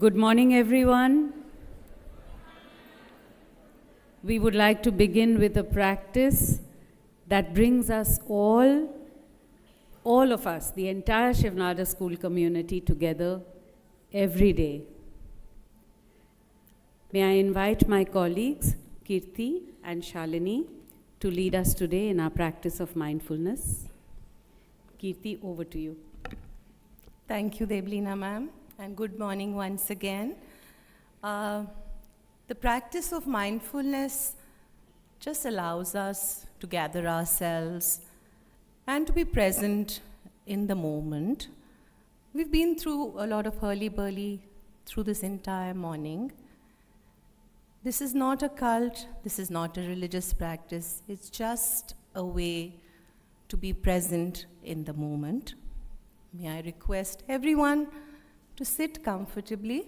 Good morning, everyone. We would like to begin with a practice that brings us all of us, the entire Shivnada school community together every day. May I invite my colleagues, Kirti and Shalini, to lead us today in our practice of mindfulness. Kirti, over to you. Thank you, Deblina ma'am, and good morning once again. The practice of mindfulness just allows us to gather ourselves and to be present in the moment. We've been through a lot of hurly-burly through this entire morning. This is not a cult, this is not a religious practice, it's just a way to be present in the moment. May I request everyone to sit comfortably,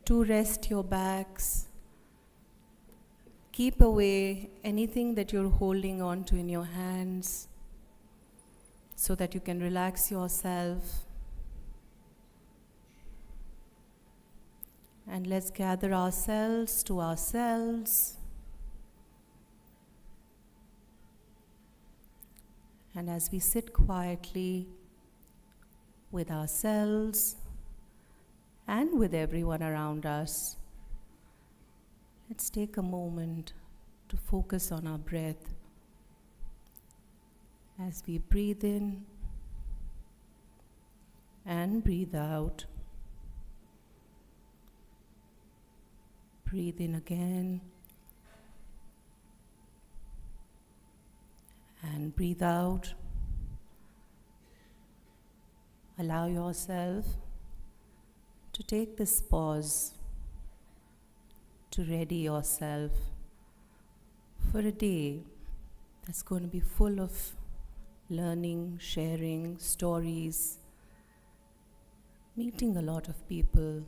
to rest your backs, keep away anything that you're holding on to in your hands so that you can relax yourself. And let's gather ourselves to ourselves. And as we sit quietly with ourselves and with everyone around us, let's take a moment to focus on our breath as we breathe in and breathe out. Breathe in again and breathe out. Allow yourself to take this pause to ready yourself for a day that's going to be full of learning, sharing, stories, meeting a lot of people.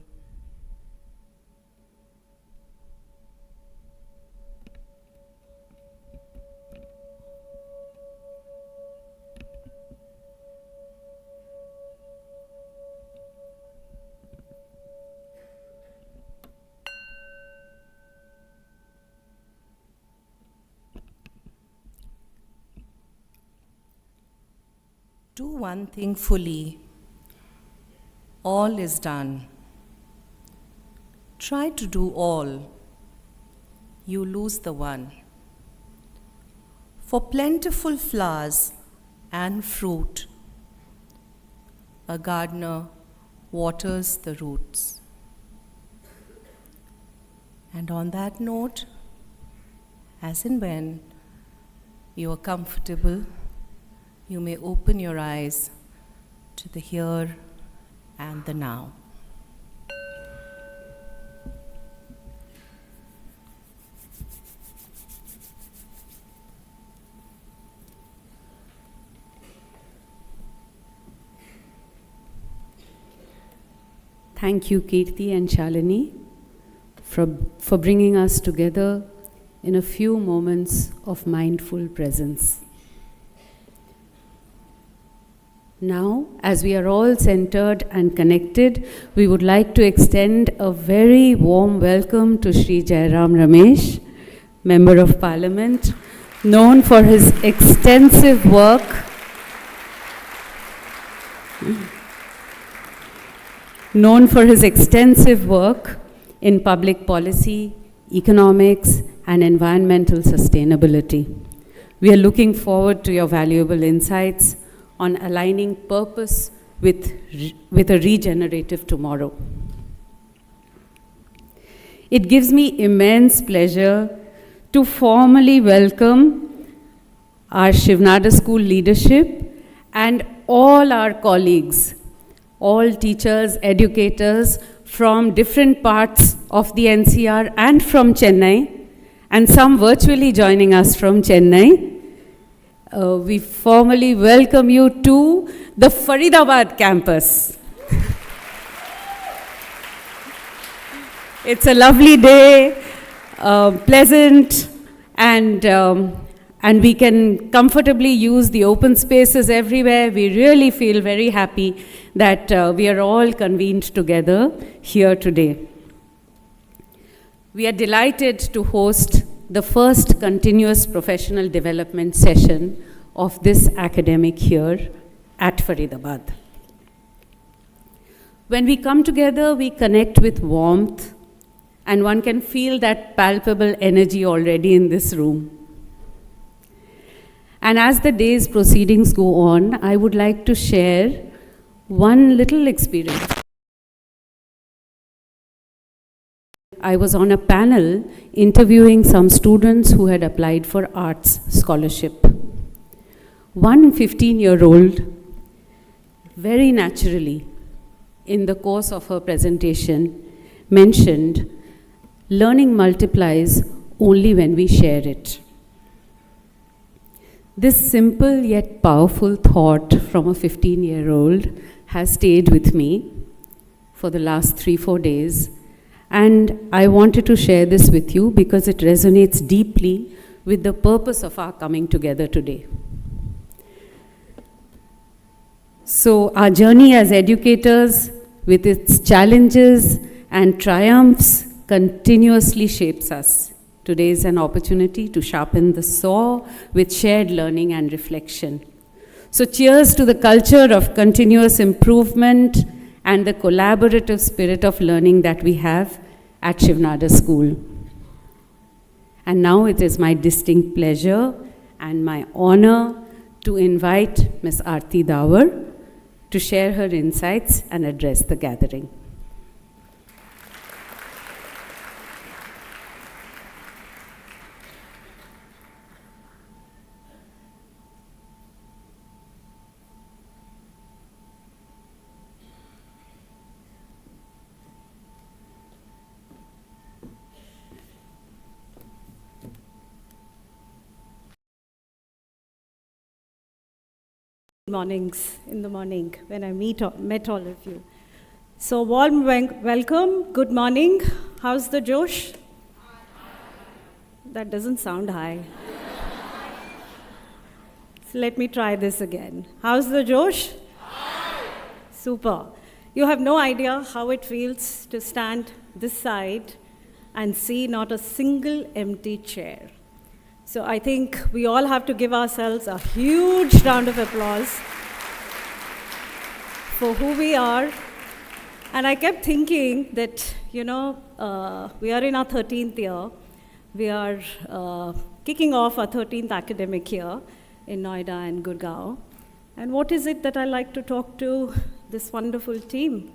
Do one thing fully. All is done. Try to do all. You lose the one. For plentiful flowers and fruit, a gardener waters the roots. And on that note, as and when you are comfortable, you may open your eyes to the here and the now. Thank you, Kirti and Shalini, for bringing us together in a few moments of mindful presence. Now, as we are all centered and connected, we would like to extend a very warm welcome to Shri Jairam Ramesh, Member of Parliament, known for his extensive work in public policy, economics, and environmental sustainability. We are looking forward to your valuable insights on aligning purpose with a regenerative tomorrow. It gives me immense pleasure to formally welcome our Shivnada school leadership and all our colleagues, all teachers, educators from different parts of the NCR and from Chennai, and some virtually joining us from Chennai. We formally welcome you to the Faridabad campus. It's a lovely day, pleasant, and and we can comfortably use the open spaces everywhere. We really feel very happy that we are all convened together here today. We are delighted to host the first continuous professional development session of this academic year at Faridabad. When we come together, we connect with warmth, and one can feel that palpable energy already in this room. And as the day's proceedings go on, I would like to share one little experience. I was on a panel interviewing some students who had applied for arts scholarship. One 15-year-old, very naturally, in the course of her presentation, mentioned, learning multiplies only when we share it. This simple yet powerful thought from a 15-year-old has stayed with me for the last 3-4 days, and I wanted to share this with you because it resonates deeply with the purpose of our coming together today. So our journey as educators, with its challenges and triumphs, continuously shapes us. Today is an opportunity to sharpen the saw with shared learning and reflection. So cheers to the culture of continuous improvement and the collaborative spirit of learning that we have at Shivnada School. And now it is my distinct pleasure and my honor to invite Ms. Aarti Dawar to share her insights and address the gathering. Mornings in the morning when I met all of you. So warm welcome, good morning. How's the Josh? That doesn't sound high. So let me try this again. How's the Josh? Super. You have no idea how it feels to stand this side and see not a single empty chair. So I think we all have to give ourselves a huge round of applause for who we are. And I kept thinking that, we are in our 13th year. We are kicking off our 13th academic year in Noida and Gurgaon. And what is it that I like to talk to this wonderful team,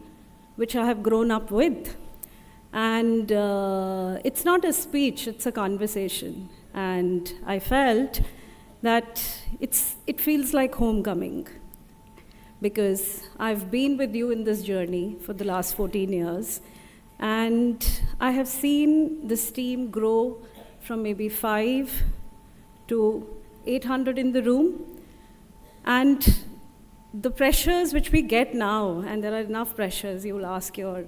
which I have grown up with? And it's not a speech, it's a conversation. And I felt that it feels like homecoming, because I've been with you in this journey for the last 14 years, and I have seen this team grow from maybe 5 to 800 in the room. And the pressures which we get now, and there are enough pressures, you will ask your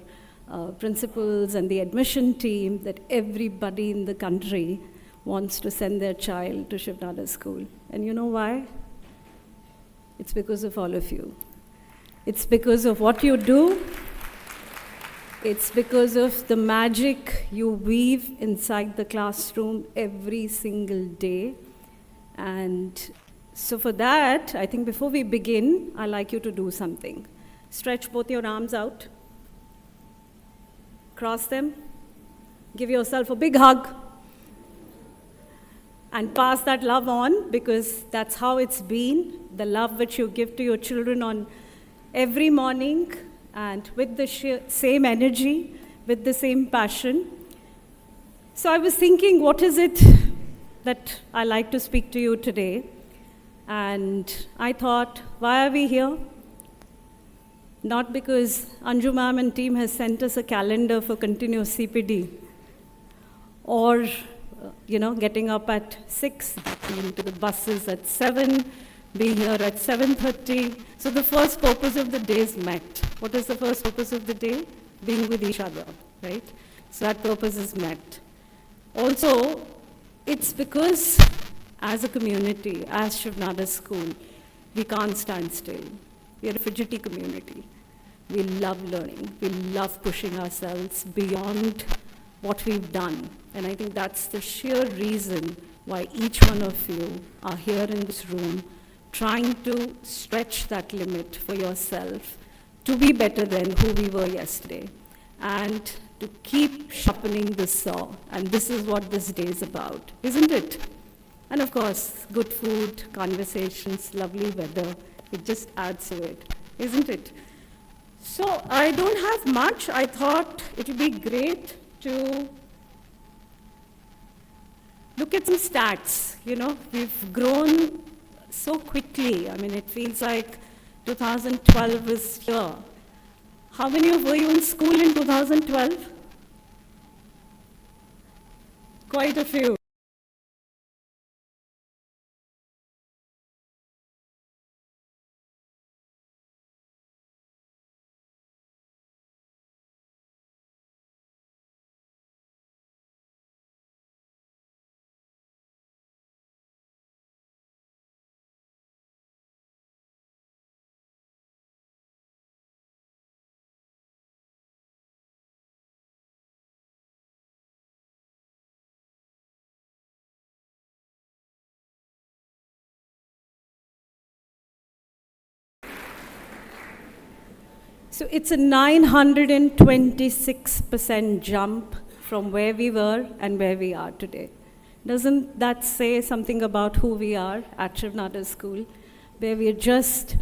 principals and the admission team, that everybody in the country wants to send their child to Shivnada School. And you know why? It's because of all of you. It's because of what you do. It's because of the magic you weave inside the classroom every single day. And so for that, I think before we begin, I'd like you to do something. Stretch both your arms out. Cross them. Give yourself a big hug. And pass that love on, because that's how it's been, the love which you give to your children on every morning, and with the same energy, with the same passion. So I was thinking, what is it that I like to speak to you today? And I thought, why are we here? Not because Anju ma'am and team has sent us a calendar for continuous CPD, or getting up at 6, into the buses at 7, be here at 7:30. So the first purpose of the day is met. What is the first purpose of the day? Being with each other, right? So that purpose is met. Also, it's because as a community, as Shivnada School, we can't stand still. We are a fidgety community. We love learning. We love pushing ourselves beyond what we've done. And I think that's the sheer reason why each one of you are here in this room, trying to stretch that limit for yourself to be better than who we were yesterday, and to keep sharpening the saw. And this is what this day is about, isn't it? And of course, good food, conversations, lovely weather, it just adds to it, isn't it? So I don't have much. I thought it would be great to look at some stats. You know, we've grown so quickly. I mean, it feels like 2012 is here. How many of you were in school in 2012? Quite a few. So it's a 926% jump from where we were and where we are today. Doesn't that say something about who we are at Shivnada School, where we just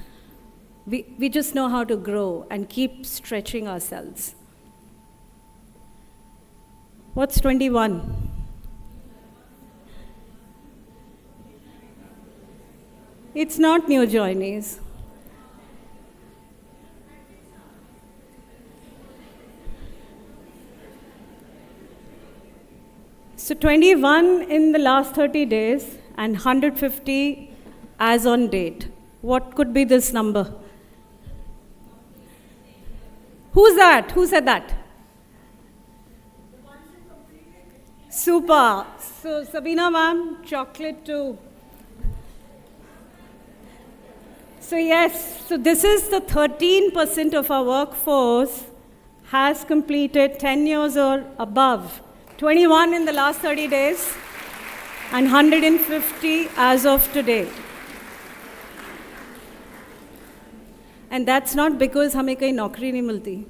know how to grow and keep stretching ourselves? What's 21? It's not new joinees. So 21 in the last 30 days and 150 as on date. What could be this number? Who's that? Who said that? Super. So Sabina ma'am, chocolate too. So yes, so this is the 13% of our workforce has completed 10 years or above. 21 in the last 30 days and 150 as of today. And that's not because हमें कहीं नौकरी नहीं मिलती.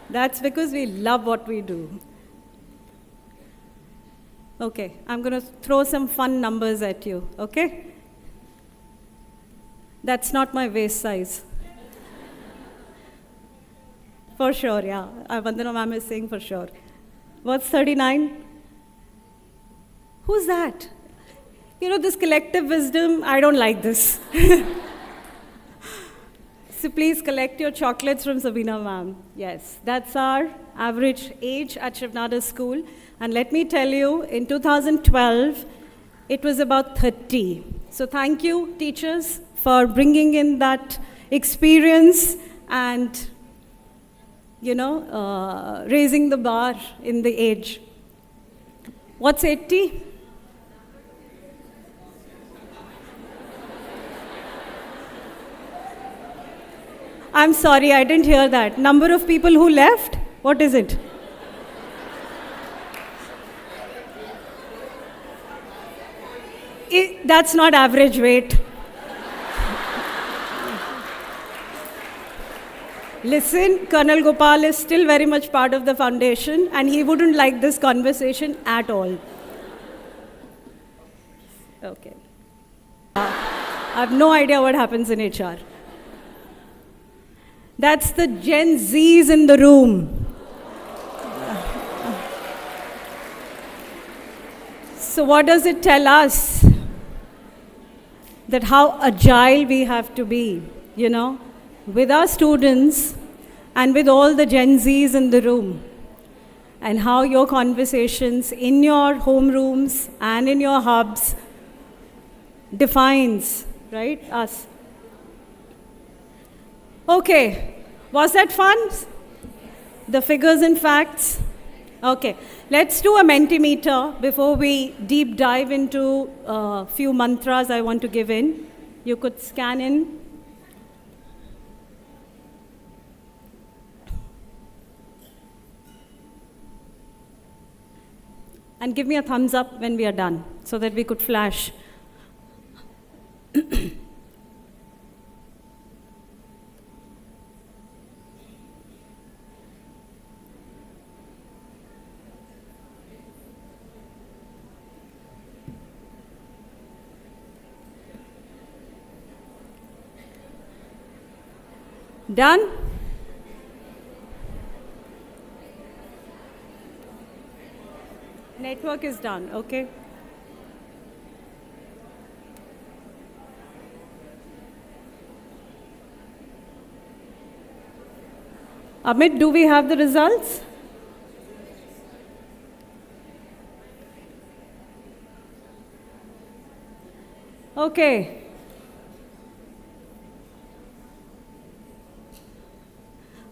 That's because we love what we do. Okay, I'm going to throw some fun numbers at you, okay? That's not my waist size. For sure, yeah. Vandana ma'am is saying for sure. What's 39? Who's that? You know, this collective wisdom, I don't like this. So please collect your chocolates from Sabina ma'am. Yes, that's our average age at Shivnada School. And let me tell you, in 2012, it was about 30. So thank you, teachers, for bringing in that experience and raising the bar in the age. What's 80? I'm sorry, I didn't hear that. Number of people who left? What is it? That's not average weight. Listen, Colonel Gopal is still very much part of the foundation and he wouldn't like this conversation at all. Okay. I have no idea what happens in HR. That's the Gen Zs in the room. So what does it tell us? That how agile we have to be, with our students and with all the Gen Zs in the room, and how your conversations in your homerooms and in your hubs defines, right, us. Okay, was that fun? The figures and facts. Okay, let's do a Mentimeter before we deep dive into a few mantras I want to give in. You could scan in. And give me a thumbs up when we are done so that we could flash. Done? Network is done, okay? Amit, do we have the results? Okay.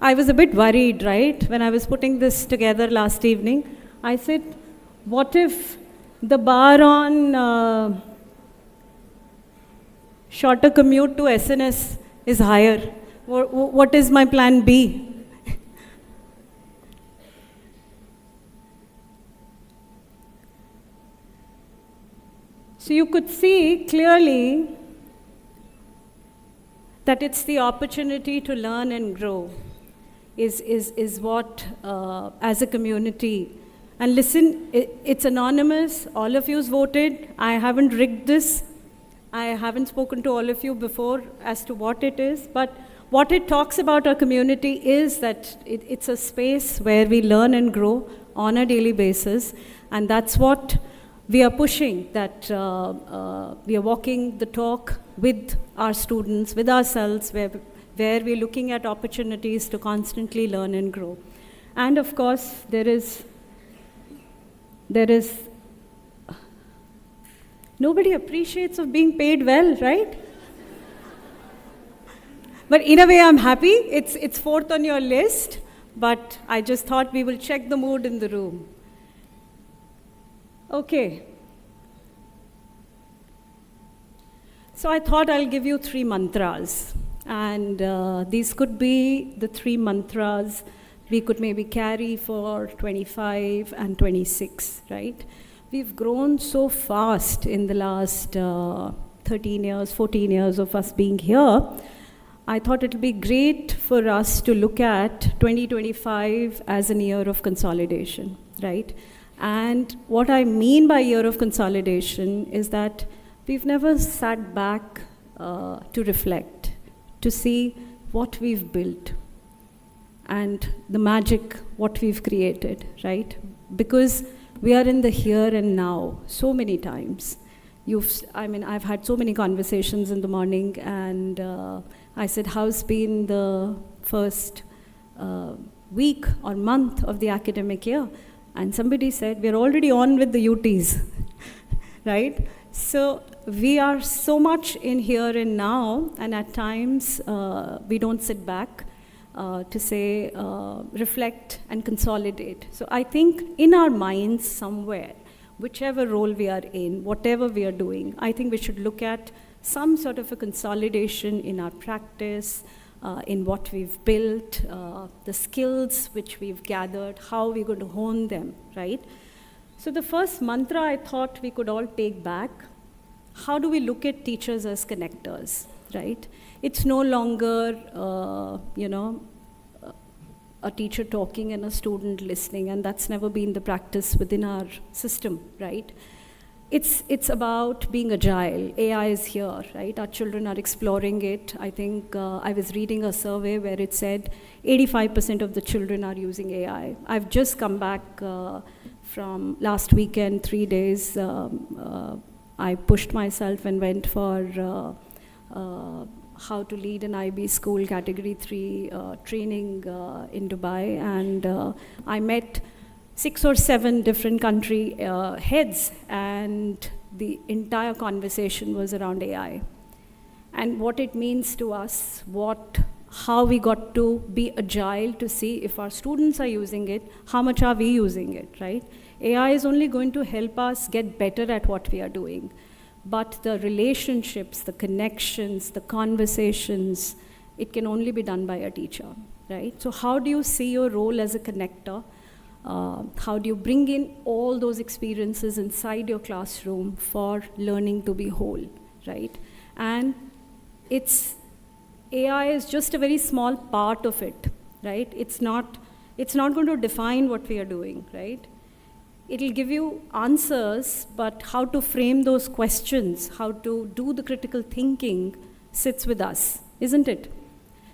I was a bit worried, right, when I was putting this together last evening. I said, what if the bar on shorter commute to SNS is higher? What is my plan B? So you could see clearly that it's the opportunity to learn and grow is what, as a community, and listen, it's anonymous, all of you's voted, I haven't rigged this, I haven't spoken to all of you before as to what it is, but what it talks about our community is that it's a space where we learn and grow on a daily basis, and that's what we are pushing, that we are walking the talk with our students, with ourselves, where we're looking at opportunities to constantly learn and grow. And of course, there is nobody appreciates of being paid well, right? But in a way, I'm happy. It's fourth on your list, but I just thought we will check the mood in the room. Okay. So I thought I'll give you 3 mantras. And these could be the 3 mantras we could maybe carry for 25 and 26, right? We've grown so fast in the last 13 years, 14 years of us being here. I thought it would be great for us to look at 2025 as an year of consolidation, right? And what I mean by year of consolidation is that we've never sat back to reflect, to see what we've built and the magic what we've created, right? Because we are in the here and now so many times. I've had so many conversations in the morning, and I said, how's been the first week or month of the academic year? And somebody said, we're already on with the UTs, right? So we are so much in here and now, and at times we don't sit back to say, reflect and consolidate. So I think in our minds somewhere, whichever role we are in, whatever we are doing, I think we should look at some sort of a consolidation in our practice, in what we've built, the skills which we've gathered, how we're going to hone them, right? So the first mantra I thought we could all take back, how do we look at teachers as connectors, right? It's no longer, a teacher talking and a student listening, and that's never been the practice within our system, right? It's about being agile. AI is here, right? Our children are exploring it. I think I was reading a survey where it said 85% of the children are using AI. I've just come back from last weekend, 3 days. I pushed myself and went for how to lead an IB school category 3 training in Dubai, and I met 6 or 7 different country heads, and the entire conversation was around AI and what it means to us, what how we got to be agile to see if our students are using it, how much are we using it, right? AI is only going to help us get better at what we are doing. But the relationships, the connections, the conversations, it can only be done by a teacher, right? So how do you see your role as a connector? How do you bring in all those experiences inside your classroom for learning to be whole, right? And AI is just a very small part of it, right? It's not going to define what we are doing, right? It'll give you answers, but how to frame those questions, how to do the critical thinking sits with us, isn't it?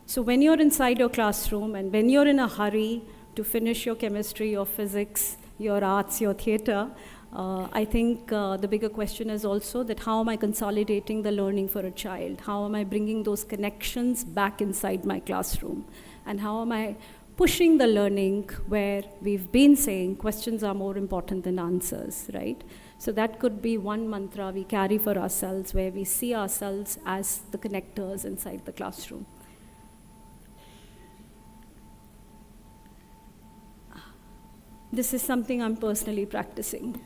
So when you're inside your classroom and when you're in a hurry to finish your chemistry, your physics, your arts, your theater, I think the bigger question is also that how am I consolidating the learning for a child? How am I bringing those connections back inside my classroom? And how am I pushing the learning where we've been saying questions are more important than answers, right? So that could be one mantra we carry for ourselves where we see ourselves as the connectors inside the classroom. This is something I'm personally practicing.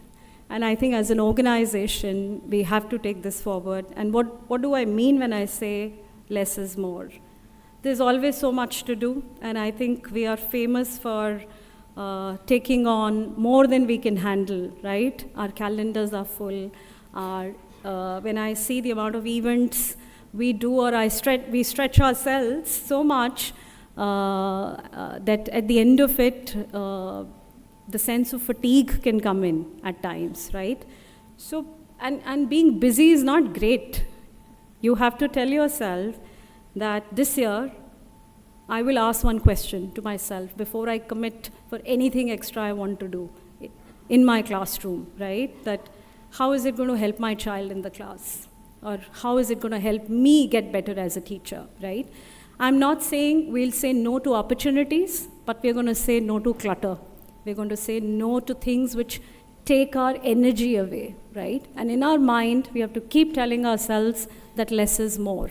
And I think as an organization, we have to take this forward. And what do I mean when I say less is more? There's always so much to do, and I think we are famous for taking on more than we can handle, right? Our calendars are full. When I see the amount of events we do, or we stretch ourselves so much that at the end of it, the sense of fatigue can come in at times, right? So, and being busy is not great. You have to tell yourself that this year, I will ask one question to myself before I commit for anything extra I want to do in my classroom, right? That how is it going to help my child in the class? Or how is it going to help me get better as a teacher, right? I'm not saying we'll say no to opportunities, but we're going to say no to clutter. We're going to say no to things which take our energy away, right? And in our mind, we have to keep telling ourselves that less is more.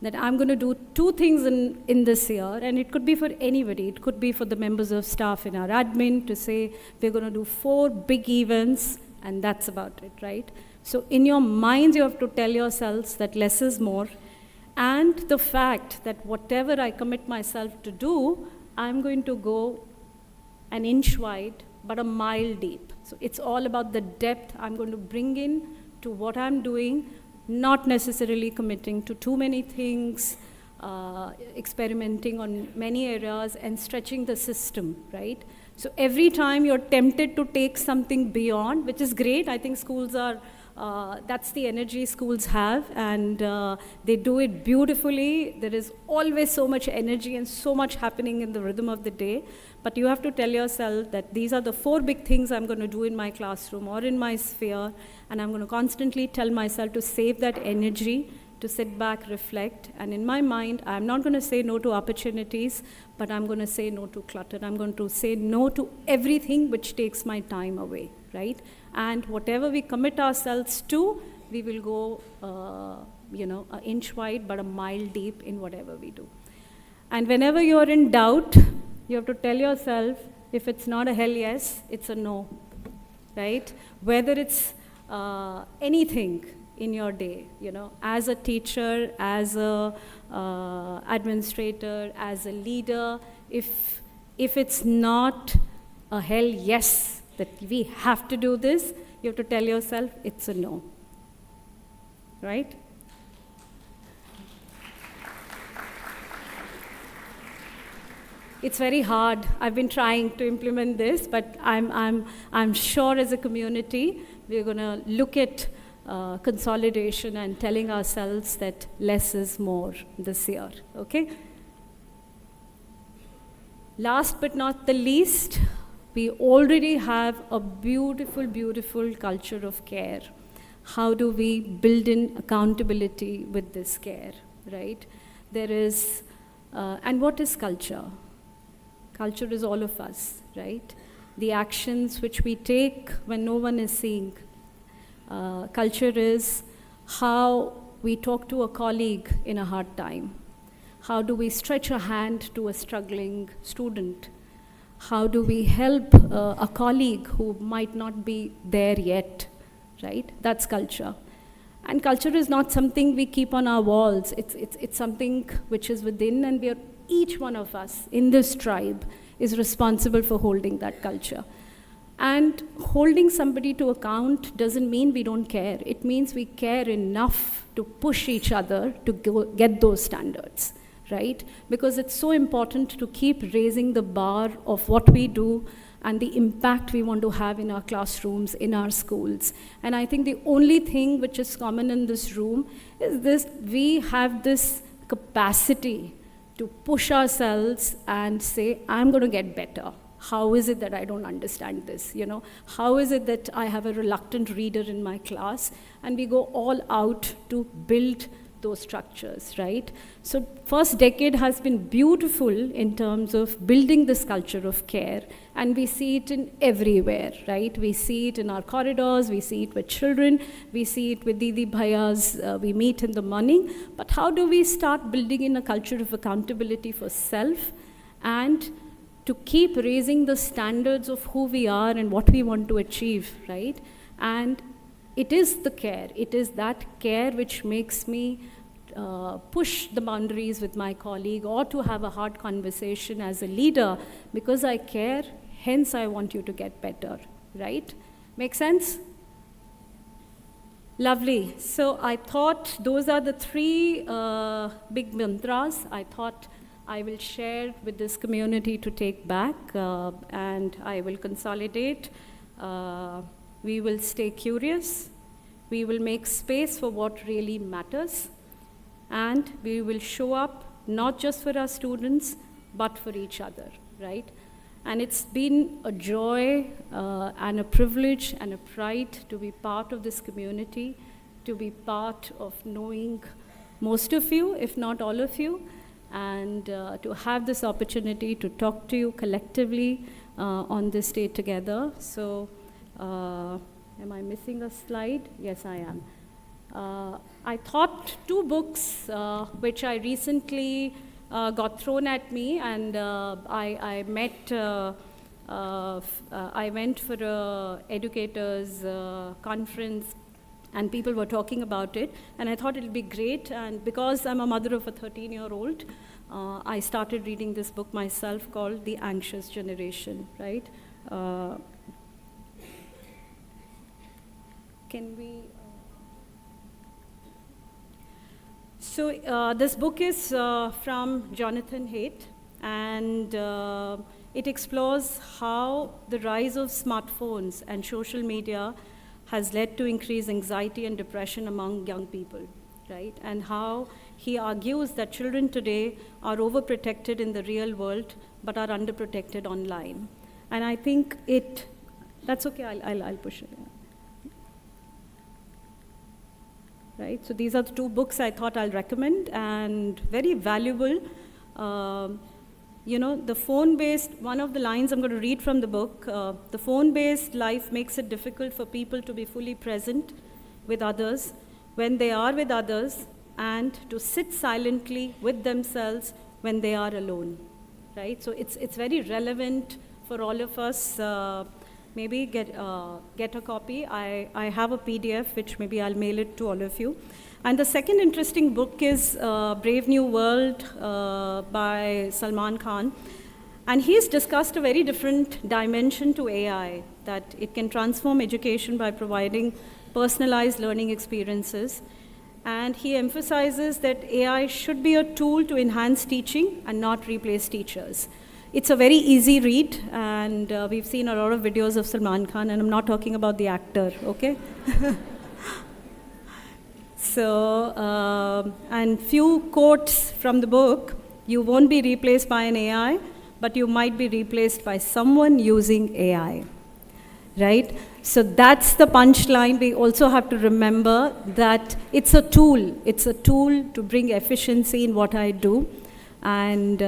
That I'm going to do 2 things in this year, and it could be for anybody. It could be for the members of staff in our admin to say, we're going to do 4 big events, and that's about it, right? So in your minds, you have to tell yourselves that less is more, and the fact that whatever I commit myself to do, I'm going to go an inch wide, but a mile deep. So it's all about the depth I'm going to bring in to what I'm doing, not necessarily committing to too many things, experimenting on many areas and stretching the system, right? So every time you're tempted to take something beyond, which is great, I think schools are, that's the energy schools have, and they do it beautifully. There is always so much energy and so much happening in the rhythm of the day. But you have to tell yourself that these are the 4 big things I'm going to do in my classroom or in my sphere, and I'm going to constantly tell myself to save that energy, to sit back, reflect, and in my mind, I'm not going to say no to opportunities, but I'm going to say no to clutter. I'm going to say no to everything which takes my time away, right? And whatever we commit ourselves to, we will go, an inch wide, but a mile deep in whatever we do. And whenever you're in doubt, you have to tell yourself, if it's not a hell yes, it's a no, right? Whether it's anything in your day, as a teacher, as a administrator, as a leader, if it's not a hell yes, that we have to do this, you have to tell yourself it's a no, right? It's very hard. I've been trying to implement this, but I'm sure as a community, we're going to look at consolidation and telling ourselves that less is more this year, okay? Last but not the least, we already have a beautiful, beautiful culture of care. How do we build in accountability with this care, right? There is, and what is culture? Culture is all of us, right? The actions which we take when no one is seeing. Culture is how we talk to a colleague in a hard time, How do we stretch a hand to a struggling student? How do we help a colleague who might not be there yet, right? That's culture. And culture is not something we keep on our walls. It's something which is within, and each one of us in this tribe is responsible for holding that culture. And holding somebody to account doesn't mean we don't care. It means we care enough to push each other to get those standards, right? Because it's so important to keep raising the bar of what we do and the impact we want to have in our classrooms, in our schools. And I think the only thing which is common in this room is this: we have this capacity to push ourselves and say, I'm going to get better. How is it that I don't understand this? How is it that I have a reluctant reader in my class? And we go all out to build those structures, right? So first decade has been beautiful in terms of building this culture of care, and we see it in everywhere, right? We see it in our corridors, we see it with children, we see it with Didi Bhaias, we meet in the morning. But how do we start building in a culture of accountability for self and to keep raising the standards of who we are and what we want to achieve, right? And it is the care, it is that care which makes me push the boundaries with my colleague, or to have a hard conversation as a leader, because I care, hence I want you to get better, right? Make sense? Lovely. So I thought those are the three big mantras I thought I will share with this community to take back, and I will consolidate. We will stay curious. We will make space for what really matters. And we will show up not just for our students, but for each other, right? And it's been a joy and a privilege and a pride to be part of this community, to be part of knowing most of you, if not all of you, and to have this opportunity to talk to you collectively on this day together. So, am I missing a slide? Yes, I am. I thought two books which I recently got thrown at me, and I went for a educators conference, and people were talking about it, and I thought it would be great. And because I'm a mother of a 13-year-old, I started reading this book myself called The Anxious Generation, right? Can we... So this book is from Jonathan Haidt, and it explores how the rise of smartphones and social media has led to increased anxiety and depression among young people, right? And how he argues that children today are overprotected in the real world, but are underprotected online. And I think that's okay, I'll push it. Right, so these are the two books I thought I'll recommend, and very valuable. The phone-based, one of the lines I'm going to read from the book, the phone-based life makes it difficult for people to be fully present with others when they are with others, and to sit silently with themselves when they are alone, right? So it's very relevant for all of us. Maybe get a copy. I have a PDF, which maybe I'll mail it to all of you. And the second interesting book is Brave New World by Salman Khan. And he's discussed a very different dimension to AI, that it can transform education by providing personalized learning experiences. And he emphasizes that AI should be a tool to enhance teaching and not replace teachers. It's a very easy read, and we've seen a lot of videos of Salman Khan, and I'm not talking about the actor, okay? So, and few quotes from the book: you won't be replaced by an AI, but you might be replaced by someone using AI, right? So that's the punchline. We also have to remember that it's a tool. It's a tool to bring efficiency in what I do. And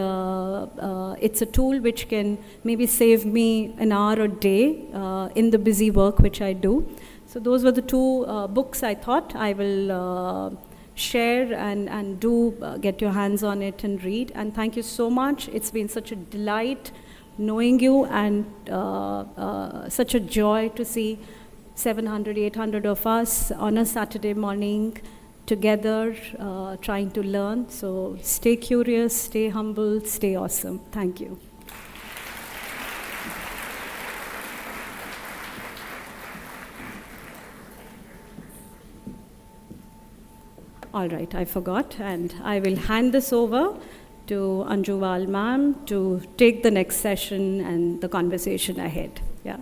it's a tool which can maybe save me an hour a day in the busy work which I do. So those were the two books I thought I will share and do get your hands on it and read. And thank you so much. It's been such a delight knowing you, and such a joy to see 700, 800 of us on a Saturday morning together trying to learn. So stay curious, stay humble, stay awesome. Thank you. All right, I forgot, and I will hand this over to Anjuval ma'am to take the next session and the conversation ahead. Yeah.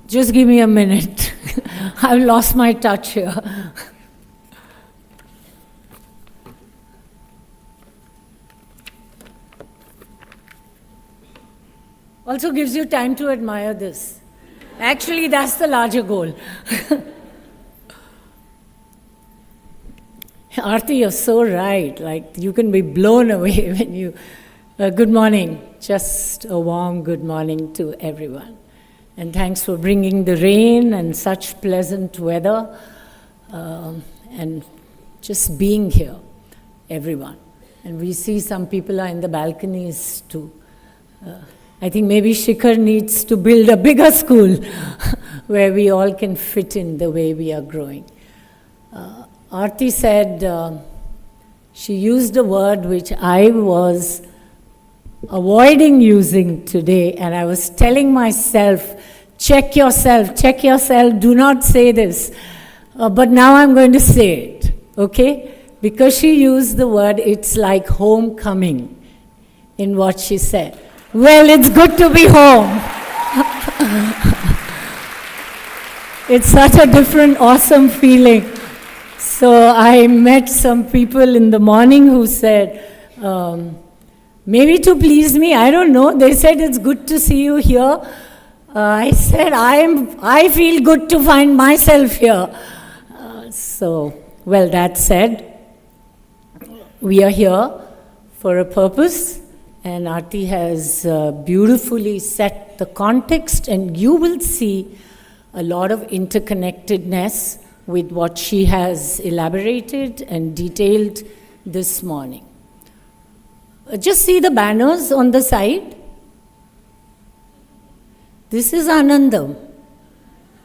Just give me a minute. I've lost my touch here. Also gives you time to admire this. Actually, that's the larger goal. Aarti, you're so right. Like, you can be blown away when you... good morning. Just a warm good morning to everyone. And thanks for bringing the rain and such pleasant weather, and just being here, everyone. And we see some people are in the balconies too. I think maybe Shikhar needs to build a bigger school where we all can fit in the way we are growing. Aarti said, she used a word which I was avoiding using today, and I was telling myself, check yourself, do not say this. But now I'm going to say it, okay? Because she used the word, it's like homecoming in what she said. Well, it's good to be home. It's such a different, awesome feeling. So I met some people in the morning who said, maybe to please me, I don't know. They said, it's good to see you here. I said, I feel good to find myself here. Well, that said, we are here for a purpose, and Aarti has beautifully set the context, and you will see a lot of interconnectedness with what she has elaborated and detailed this morning. Just see the banners on the side. This is Anandam.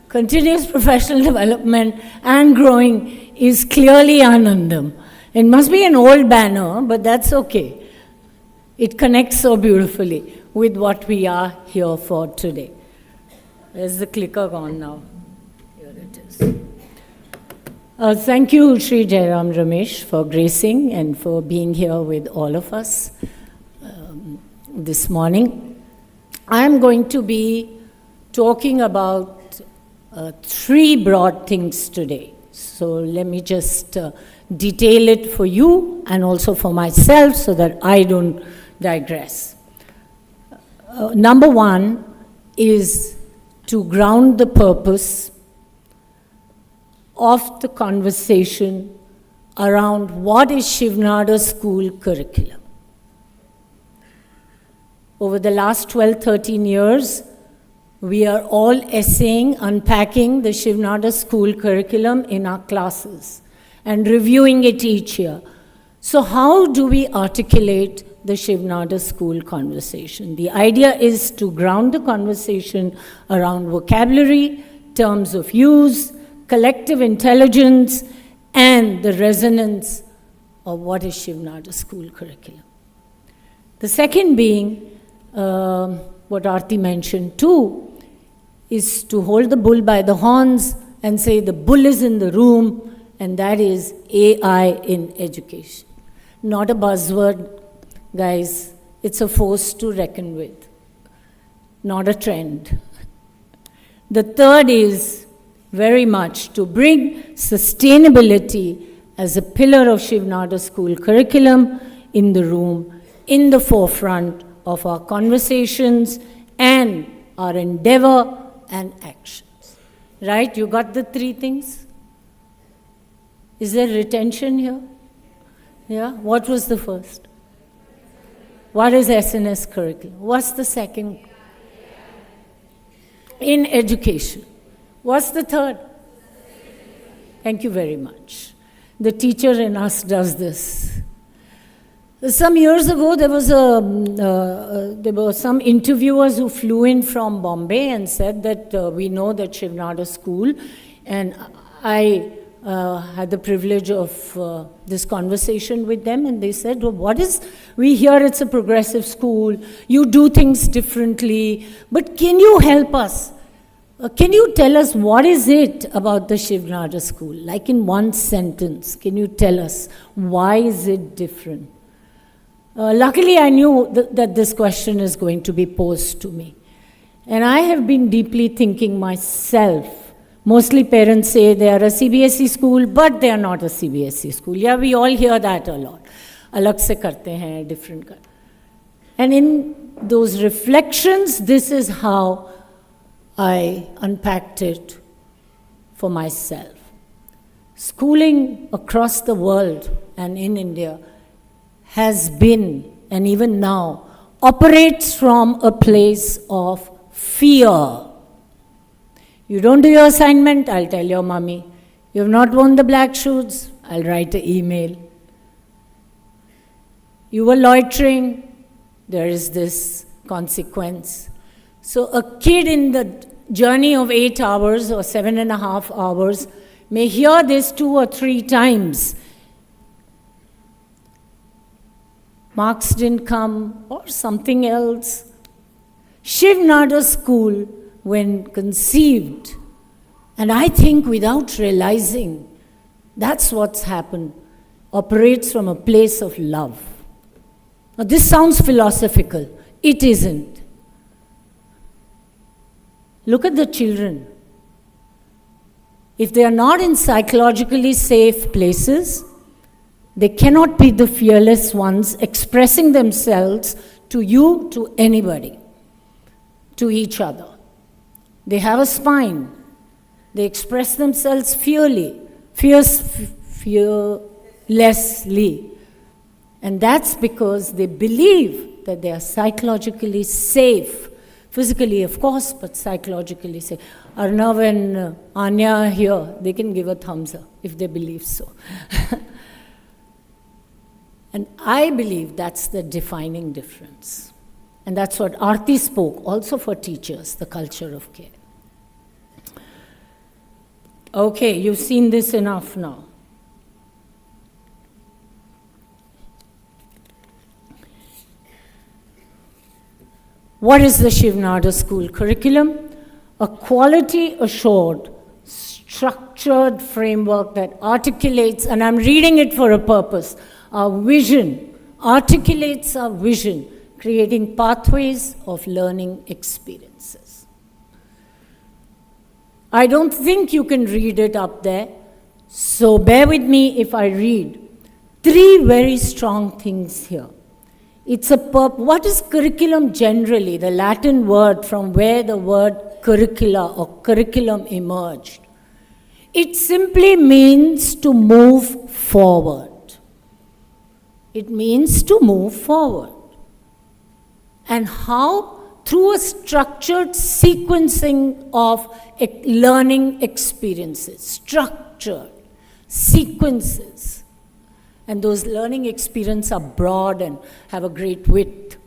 Continuous professional development and growing is clearly Anandam. It must be an old banner, but that's okay. It connects so beautifully with what we are here for today. Where's the clicker gone now? Here it is. Thank you, Sri Jairam Ramesh, for gracing and for being here with all of us this morning. I'm going to be talking about three broad things today. So let me just detail it for you and also for myself so that I don't digress. Number one is to ground the purpose of the conversation around what is Shivnada school curriculum. Over the last 12, 13 years, we are all essaying, unpacking the Shivnada school curriculum in our classes and reviewing it each year. So how do we articulate the Shivnada school conversation? The idea is to ground the conversation around vocabulary, terms of use, collective intelligence, and the resonance of what is Shivnada school curriculum. The second being, what Aarti mentioned too, is to hold the bull by the horns and say the bull is in the room, and that is AI in education. Not a buzzword, guys. It's a force to reckon with, not a trend. The third is very much to bring sustainability as a pillar of Shivnada school curriculum in the room, in the forefront of our conversations and our endeavor and actions. Right? You got the three things? Is there retention here? Yeah? What was the first? What is SNS curriculum? What's the second? In education. What's the third? Thank you very much. The teacher in us does this. Some years ago, there were some interviewers who flew in from Bombay and said that we know that Shivnada School, and I had the privilege of this conversation with them, and they said, well, we hear it's a progressive school, you do things differently, but can you help us? Can you tell us what is it about the Shivnada School? Like in one sentence, can you tell us why is it different? Luckily, I knew that this question is going to be posed to me. And I have been deeply thinking myself. Mostly parents say they are a CBSE school, but they are not a CBSE school. Yeah, we all hear that a lot. Alag se karte hain, different. And in those reflections, this is how I unpacked it for myself. Schooling across the world and in India has been, and even now, operates from a place of fear. You don't do your assignment, I'll tell your mommy. You have not worn the black shoes, I'll write an email. You were loitering, there is this consequence. So a kid in the journey of 8 hours or 7.5 hours may hear this 2 or 3 times. Marks didn't come, or something else. Shivnada School, when conceived, and I think without realizing, that's what's happened, operates from a place of love. Now this sounds philosophical. It isn't. Look at the children. If they are not in psychologically safe places, they cannot be the fearless ones expressing themselves to you, to anybody, to each other. They have a spine. They express themselves fearlessly. And that's because they believe that they are psychologically safe. Physically, of course, but psychologically safe. Arnav and Anya here, they can give a thumbs up if they believe so. And I believe that's the defining difference. And that's what Aarti spoke, also for teachers, the culture of care. Okay, you've seen this enough now. What is the Shivnada School curriculum? A quality-assured, structured framework that articulates, and I'm reading it for a purpose, our vision, articulates our vision, creating pathways of learning experiences. I don't think you can read it up there, so bear with me if I read 3 very strong things here. It's what is curriculum generally, the Latin word from where the word curricula or curriculum emerged? It simply means to move forward. It means to move forward. And how? Through a structured sequencing of learning experiences. Structured sequences. And those learning experiences are broad and have a great width.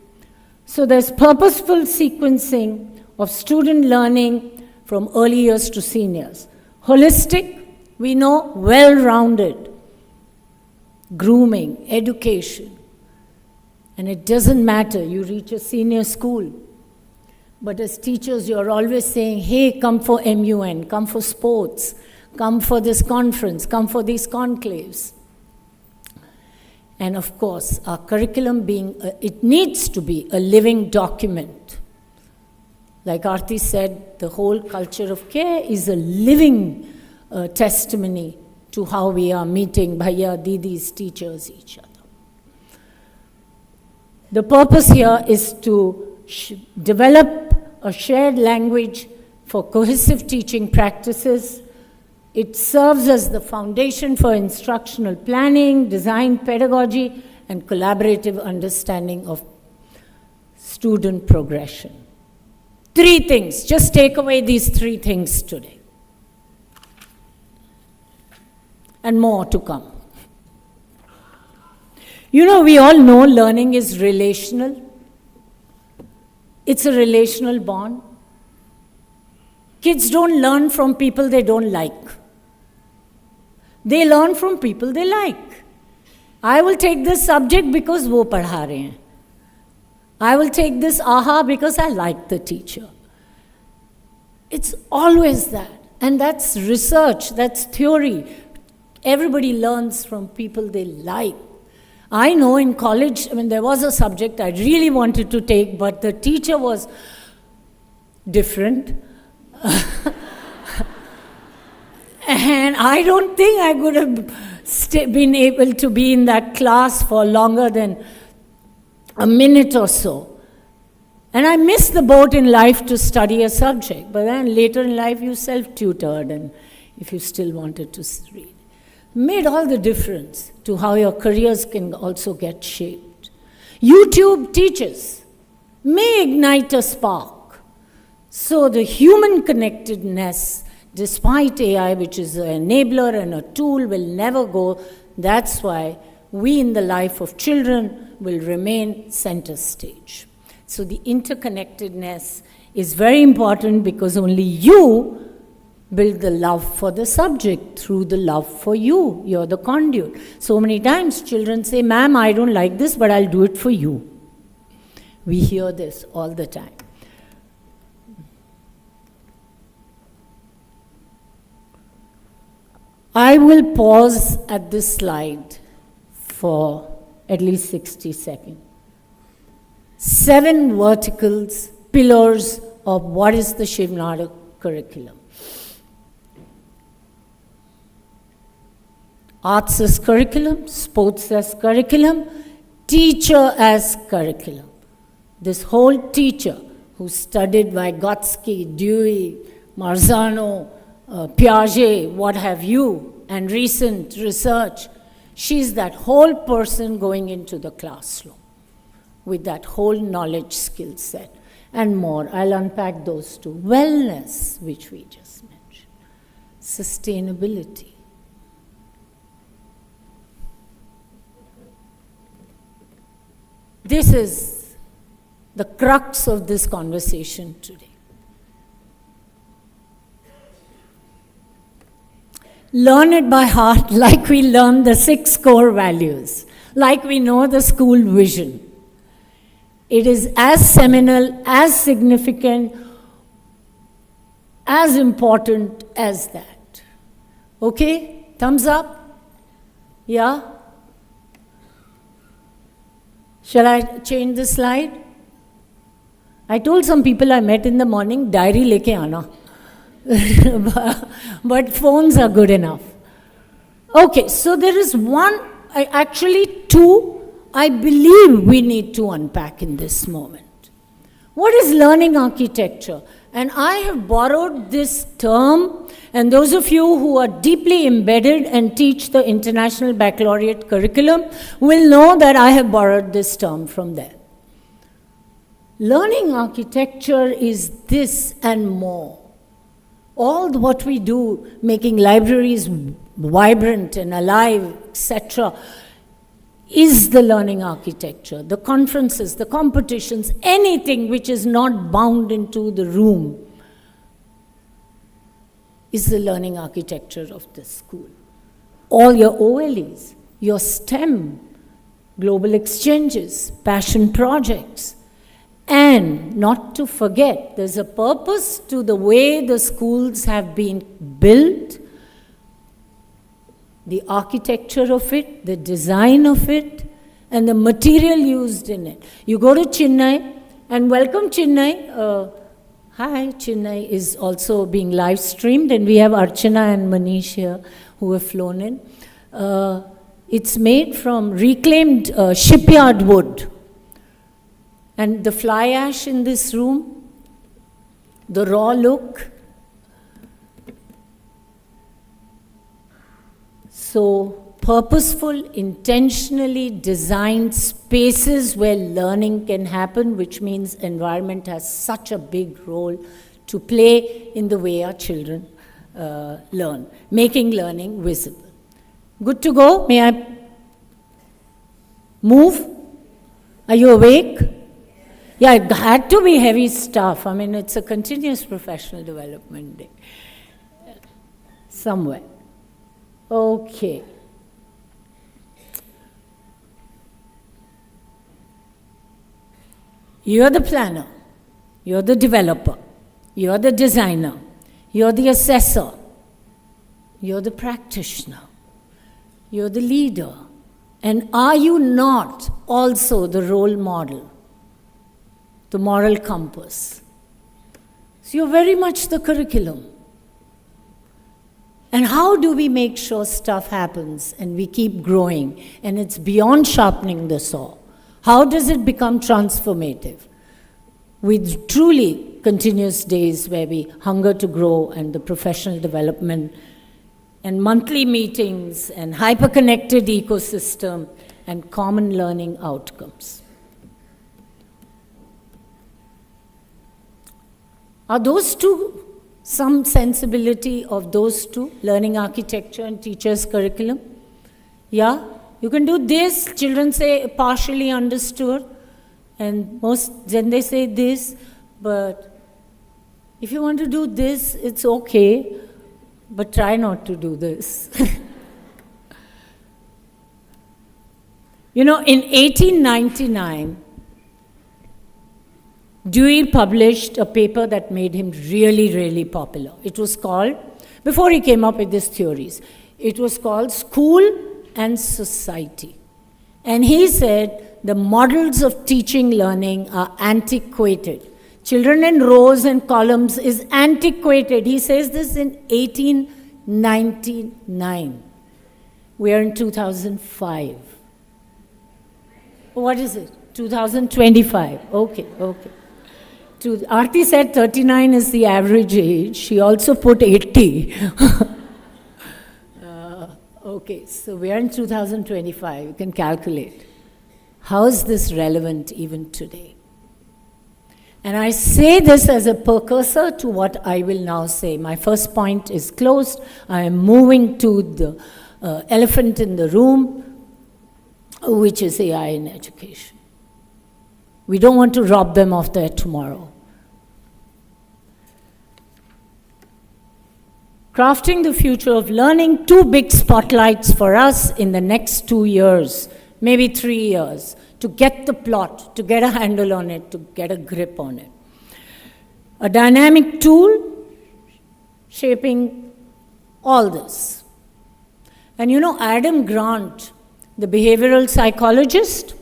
So there's purposeful sequencing of student learning from early years to seniors. Holistic, we know, well-rounded. Grooming, education. And it doesn't matter, you reach a senior school. But as teachers, you're always saying, hey, come for MUN, come for sports, come for this conference, come for these conclaves. And of course, our curriculum it needs to be a living document. Like Aarti said, the whole culture of care is a living testimony to how we are meeting Bhaiya, Didis, teachers, each other. The purpose here is to develop a shared language for cohesive teaching practices. It serves as the foundation for instructional planning, design, pedagogy, and collaborative understanding of student progression. 3 things. Just take away these 3 things today. And more to come. You know, we all know learning is relational. It's a relational bond. Kids don't learn from people they don't like. They learn from people they like. I will take this subject because wo padha rahe hain. I will take this AHA because I like the teacher. It's always that. And that's research, that's theory. Everybody learns from people they like. I know in college, there was a subject I really wanted to take, but the teacher was different. And I don't think I could have been able to be in that class for longer than a minute or so. And I missed the boat in life to study a subject. But then later in life, you self-tutored, and if you still wanted to read. Made all the difference to how your careers can also get shaped. YouTube teaches, may ignite a spark. So the human connectedness, despite AI, which is an enabler and a tool, will never go. That's why we in the life of children will remain center stage. So the interconnectedness is very important because only you build the love for the subject through the love for you. You're the conduit. So many times children say, "Ma'am, I don't like this, but I'll do it for you." We hear this all the time. I will pause at this slide for at least 60 seconds. 7 verticals, pillars of what is the Shiv Nadak curriculum. Arts as curriculum, sports as curriculum, teacher as curriculum. This whole teacher who studied Vygotsky, Dewey, Marzano, Piaget, what have you, and recent research, she's that whole person going into the classroom with that whole knowledge skill set and more. I'll unpack those 2. Wellness, which we just mentioned. Sustainability. This is the crux of this conversation today. Learn it by heart like we learn the 6 core values, like we know the school vision. It is as seminal, as significant, as important as that. Okay? Thumbs up? Yeah? Shall I change the slide? I told some people I met in the morning, diary leke aana. But phones are good enough. Okay, so there is actually 2, I believe we need to unpack in this moment. What is learning architecture? And I have borrowed this term, and those of you who are deeply embedded and teach the International Baccalaureate curriculum will know that I have borrowed this term from there. Learning architecture is this and more. All what we do, making libraries vibrant and alive, etc., is the learning architecture. The conferences, the competitions, anything which is not bound into the room is the learning architecture of the school. All your OLEs, your STEM, global exchanges, passion projects. And not to forget, there's a purpose to the way the schools have been built, the architecture of it, the design of it, and the material used in it. You go to Chennai, and welcome Chennai. Hi, Chennai is also being live streamed, and we have Archana and Manish here who have flown in. It's made from reclaimed shipyard wood. And the fly ash in this room, the raw look. So, purposeful, intentionally designed spaces where learning can happen, which means environment has such a big role to play in the way our children learn, making learning visible. Good to go? May I move? Are you awake? Yeah, it had to be heavy stuff. I mean, it's a continuous professional development day. Somewhere. Okay. You're the planner. You're the developer. You're the designer. You're the assessor. You're the practitioner. You're the leader. And are you not also the role model, the moral compass? So you're very much the curriculum. And how do we make sure stuff happens and we keep growing and it's beyond sharpening the saw? How does it become transformative? With truly continuous days where we hunger to grow and the professional development and monthly meetings and hyper-connected ecosystem and common learning outcomes. Are those two some sensibility of those two, learning architecture and teachers' curriculum? Yeah, you can do this, children say partially understood, and then they say this, but if you want to do this, it's okay, but try not to do this. You know, in 1899, Dewey published a paper that made him really, really popular. It was called, before he came up with these theories, it was called School and Society. And he said the models of teaching learning are antiquated. Children in rows and columns is antiquated. He says this in 1899. We are in 2005. What is it? 2025. Okay. Aarti said 39 is the average age. She also put 80. Okay, so we are in 2025. You can calculate. How is this relevant even today? And I say this as a precursor to what I will now say. My first point is closed. I am moving to the elephant in the room, which is AI in education. We don't want to rob them of their tomorrow. Crafting the future of learning, two big spotlights for us in the next 2 years, maybe 3 years, to get the plot, to get a handle on it, to get a grip on it. A dynamic tool shaping all this. And you know, Adam Grant, the behavioral psychologist,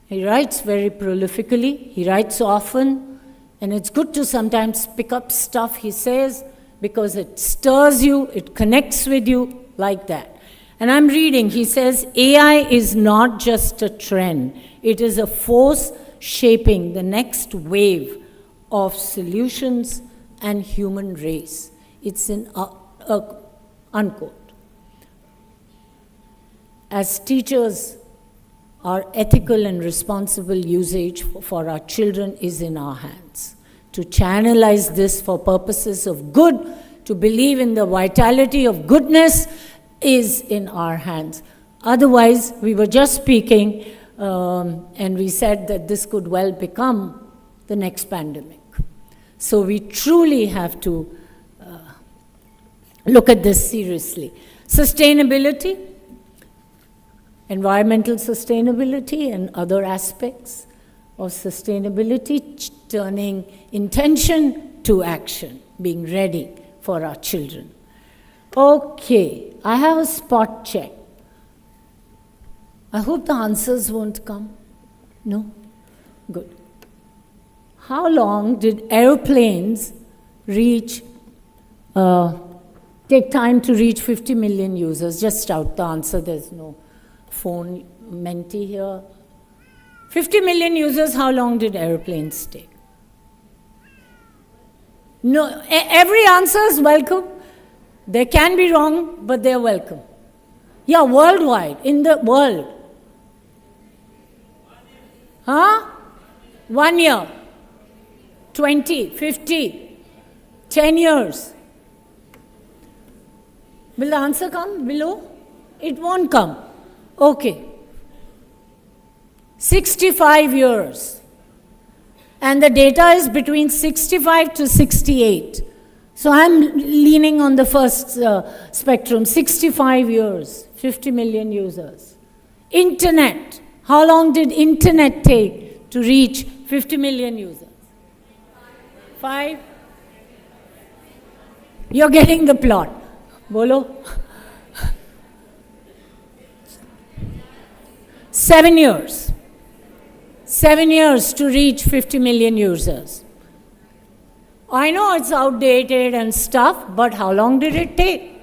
he writes very prolifically, he writes often, and it's good to sometimes pick up stuff he says because it stirs you, it connects with you like that. And I'm reading, he says, AI is not just a trend, it is a force shaping the next wave of solutions and human race. It's in unquote. As teachers, our ethical and responsible usage for our children is in our hands. To channelize this for purposes of good, to believe in the vitality of goodness is in our hands. Otherwise, we were just speaking and we said that this could well become the next pandemic. So we truly have to look at this seriously. Sustainability, environmental sustainability and other aspects of sustainability, turning intention to action, being ready for our children. Okay, I have a spot check. I hope the answers won't come. No? Good. How long did airplanes take time to reach 50 million users? Just out the answer, there's no phone mentee here. 50 million users, how long did airplanes take? No, every answer is welcome. They can be wrong, but they're welcome. Yeah, worldwide, in the world. Huh? 1 year. 20, 50, 10 years. Will the answer come below? It won't come. Okay. 65 years. And the data is between 65 to 68. So I'm leaning on the first spectrum. 65 years, 50 million users. Internet. How long did internet take to reach 50 million users? 5? You're getting the plot. Bolo? 7 years. 7 years to reach 50 million users. I know it's outdated and stuff, but how long did it take?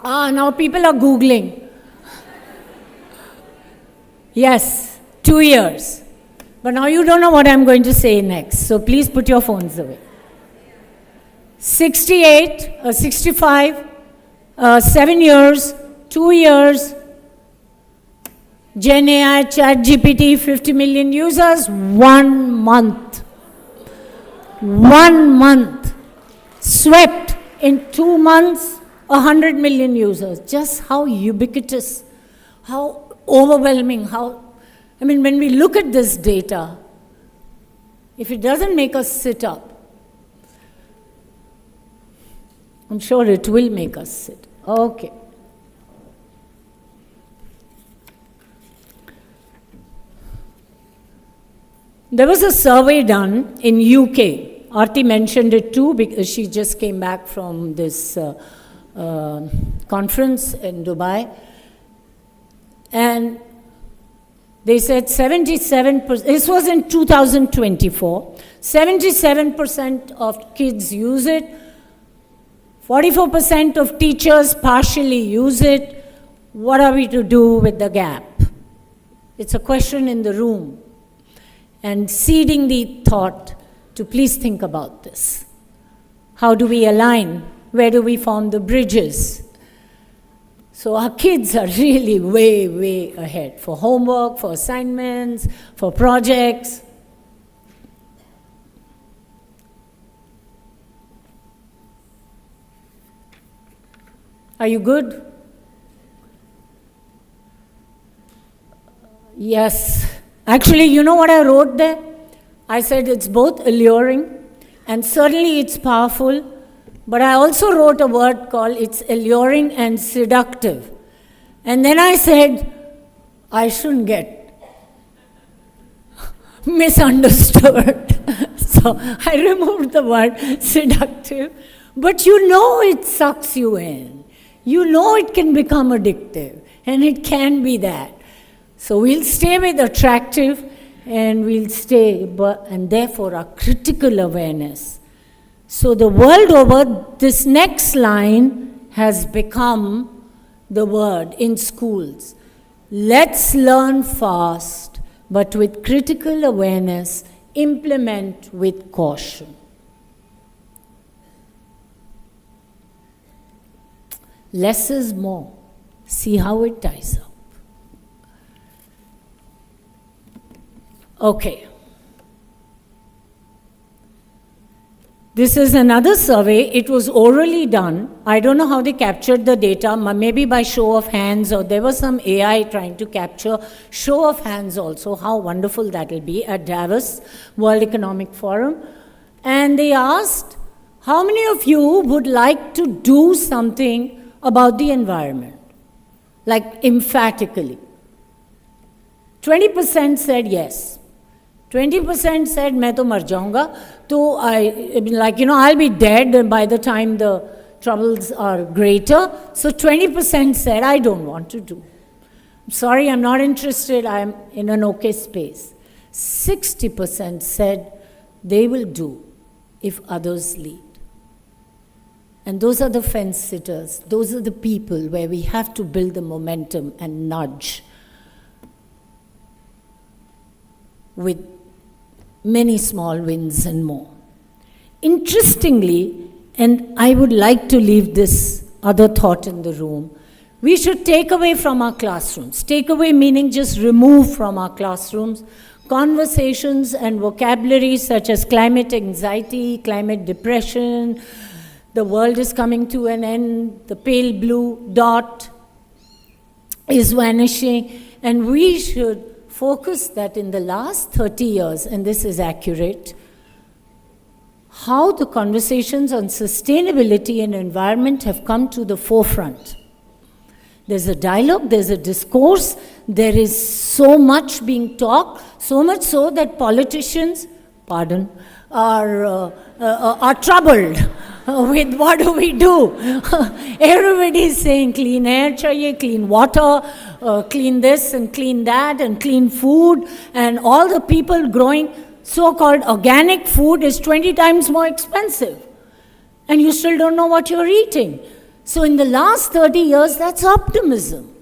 Now people are Googling. Yes, 2 years. But now you don't know what I'm going to say next, so please put your phones away. 65, 7 years, 2 years, Gen AI, Chat GPT, 50 million users, 1 month. 1 month. Swept in 2 months, 100 million users. Just how ubiquitous, how overwhelming, when we look at this data, if it doesn't make us sit up, I'm sure it will make us sit. Okay. There was a survey done in UK. Aarti mentioned it too because she just came back from this conference in Dubai. And they said 77%, this was in 2024, 77% of kids use it, 44% of teachers partially use it. What are we to do with the gap? It's a question in the room. And seeding the thought to please think about this. How do we align? Where do we form the bridges? So our kids are really way, way ahead for homework, for assignments, for projects. Are you good? Yes. Actually, you know what I wrote there? I said it's both alluring and certainly it's powerful, but I also wrote a word called it's alluring and seductive. And then I said, I shouldn't get misunderstood. So I removed the word seductive, but you know it sucks you in. You know it can become addictive, and it can be that. So we'll stay with attractive, and we'll stay, and therefore our critical awareness. So the world over, this next line has become the word in schools. Let's learn fast, but with critical awareness, implement with caution. Less is more. See how it ties up. Okay. This is another survey. It was orally done. I don't know how they captured the data, maybe by show of hands, or there was some AI trying to capture show of hands also. How wonderful that will be at Davos World Economic Forum. And they asked, how many of you would like to do something about the environment? Like emphatically. 20% said yes. 20% said, मैं तो मर जाऊंगा. So I'll be dead by the time the troubles are greater. So 20% said, I don't want to do. I'm sorry, I'm not interested. I'm in an okay space. 60% said they will do if others lead. And those are the fence sitters. Those are the people where we have to build the momentum and nudge. with many small wins and more. Interestingly, and I would like to leave this other thought in the room, we should take away from our classrooms. Take away meaning just remove from our classrooms conversations and vocabulary such as climate anxiety, climate depression, the world is coming to an end, the pale blue dot is vanishing, and we should focus that in the last 30 years, and this is accurate, how the conversations on sustainability and environment have come to the forefront. There's a dialogue, there's a discourse, there is so much being talked, so much so that politicians, are troubled with what do we do. Everybody is saying clean air chahiye, clean water, clean this and clean that and clean food, and all the people growing so-called organic food is 20 times more expensive. And you still don't know what you're eating. So in the last 30 years, that's optimism.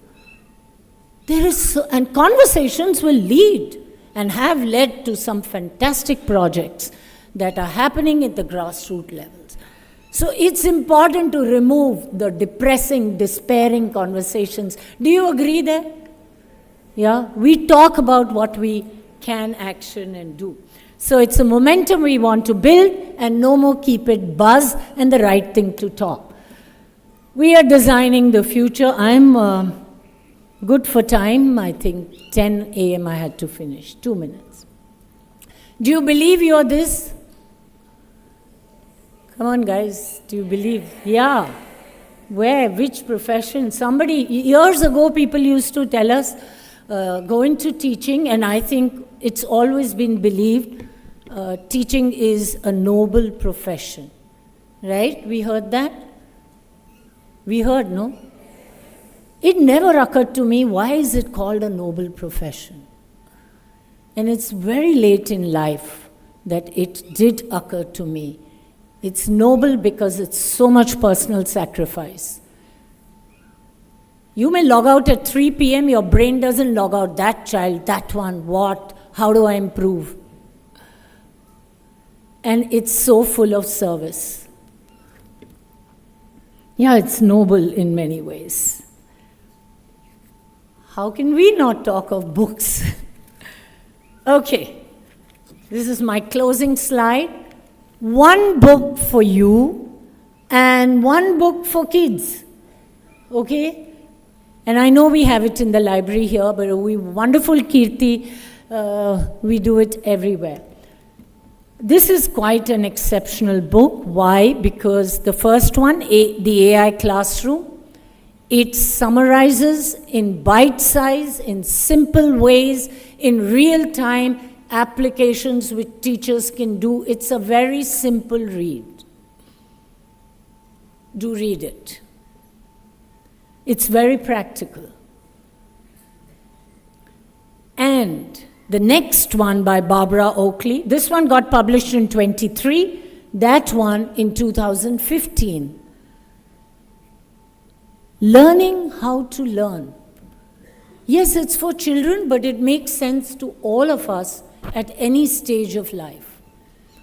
And conversations will lead and have led to some fantastic projects that are happening at the grassroots levels. So it's important to remove the depressing, despairing conversations. Do you agree there? Yeah? We talk about what we can action and do. So it's a momentum we want to build, and no more keep it buzz and the right thing to talk. We are designing the future. I'm good for time. I think 10 a.m. I had to finish. 2 minutes. Do you believe you're this? Come on, guys. Do you believe? Yeah. Where? Which profession? Somebody, years ago, people used to tell us, go into teaching, and I think it's always been believed teaching is a noble profession. Right? We heard that? We heard, no? It never occurred to me, why is it called a noble profession? And it's very late in life that it did occur to me. It's noble because it's so much personal sacrifice. You may log out at 3 p.m., your brain doesn't log out, that child, that one, what, how do I improve? And it's so full of service. Yeah, it's noble in many ways. How can we not talk of books? Okay, this is my closing slide. One book for you and one book for kids, okay? And I know we have it in the library here, but we wonderful Kirti, we do it everywhere. This is quite an exceptional book. Why? Because the first one, the AI Classroom, it summarizes in bite size, in simple ways, in real time applications which teachers can do. It's a very simple read. Do read it. It's very practical. And the next one by Barbara Oakley, this one got published in 23, that one in 2015. Learning how to learn. Yes, it's for children, but it makes sense to all of us at any stage of life.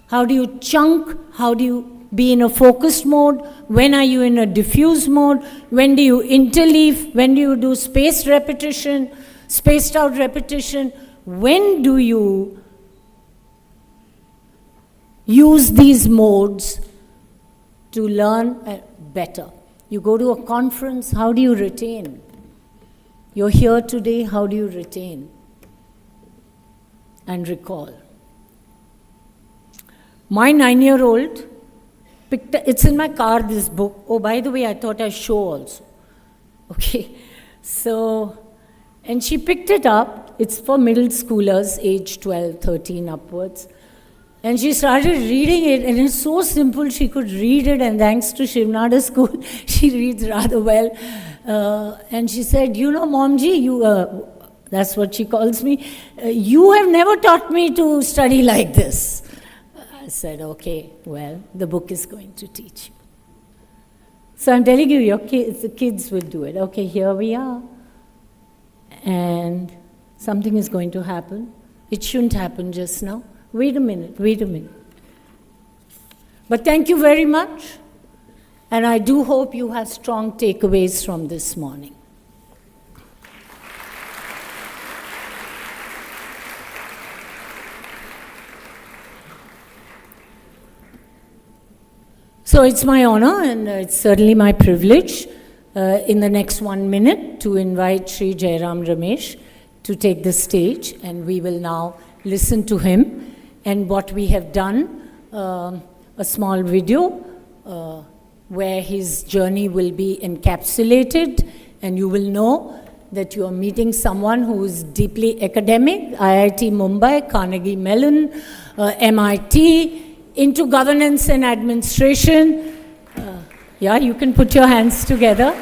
How do you chunk? How do you be in a focused mode? When are you in a diffuse mode? When do you interleave? When do you do spaced repetition, spaced out repetition? When do you use these modes to learn better? You go to a conference, how do you retain? You're here today, how do you retain and recall? My 9-year-old picked, it's in my car, this book. Oh, by the way, I thought I'd show also. Okay, so, and she picked it up. It's for middle schoolers, age 12, 13 upwards. And she started reading it, and it's so simple, she could read it, and thanks to Shivnada School, she reads rather well. And she said, you know, Momji, you, that's what she calls me, you have never taught me to study like this. I said, okay, well, the book is going to teach you. So I'm telling you, your kids, the kids will do it. Okay, here we are. And something is going to happen. It shouldn't happen just now. Wait a minute. But thank you very much. And I do hope you have strong takeaways from this morning. So it's my honor and it's certainly my privilege in the next 1 minute to invite Sri Jairam Ramesh to take the stage, and we will now listen to him and what we have done, a small video where his journey will be encapsulated, and you will know that you are meeting someone who is deeply academic, IIT Mumbai, Carnegie Mellon, MIT, into governance and administration. Yeah, you can put your hands together.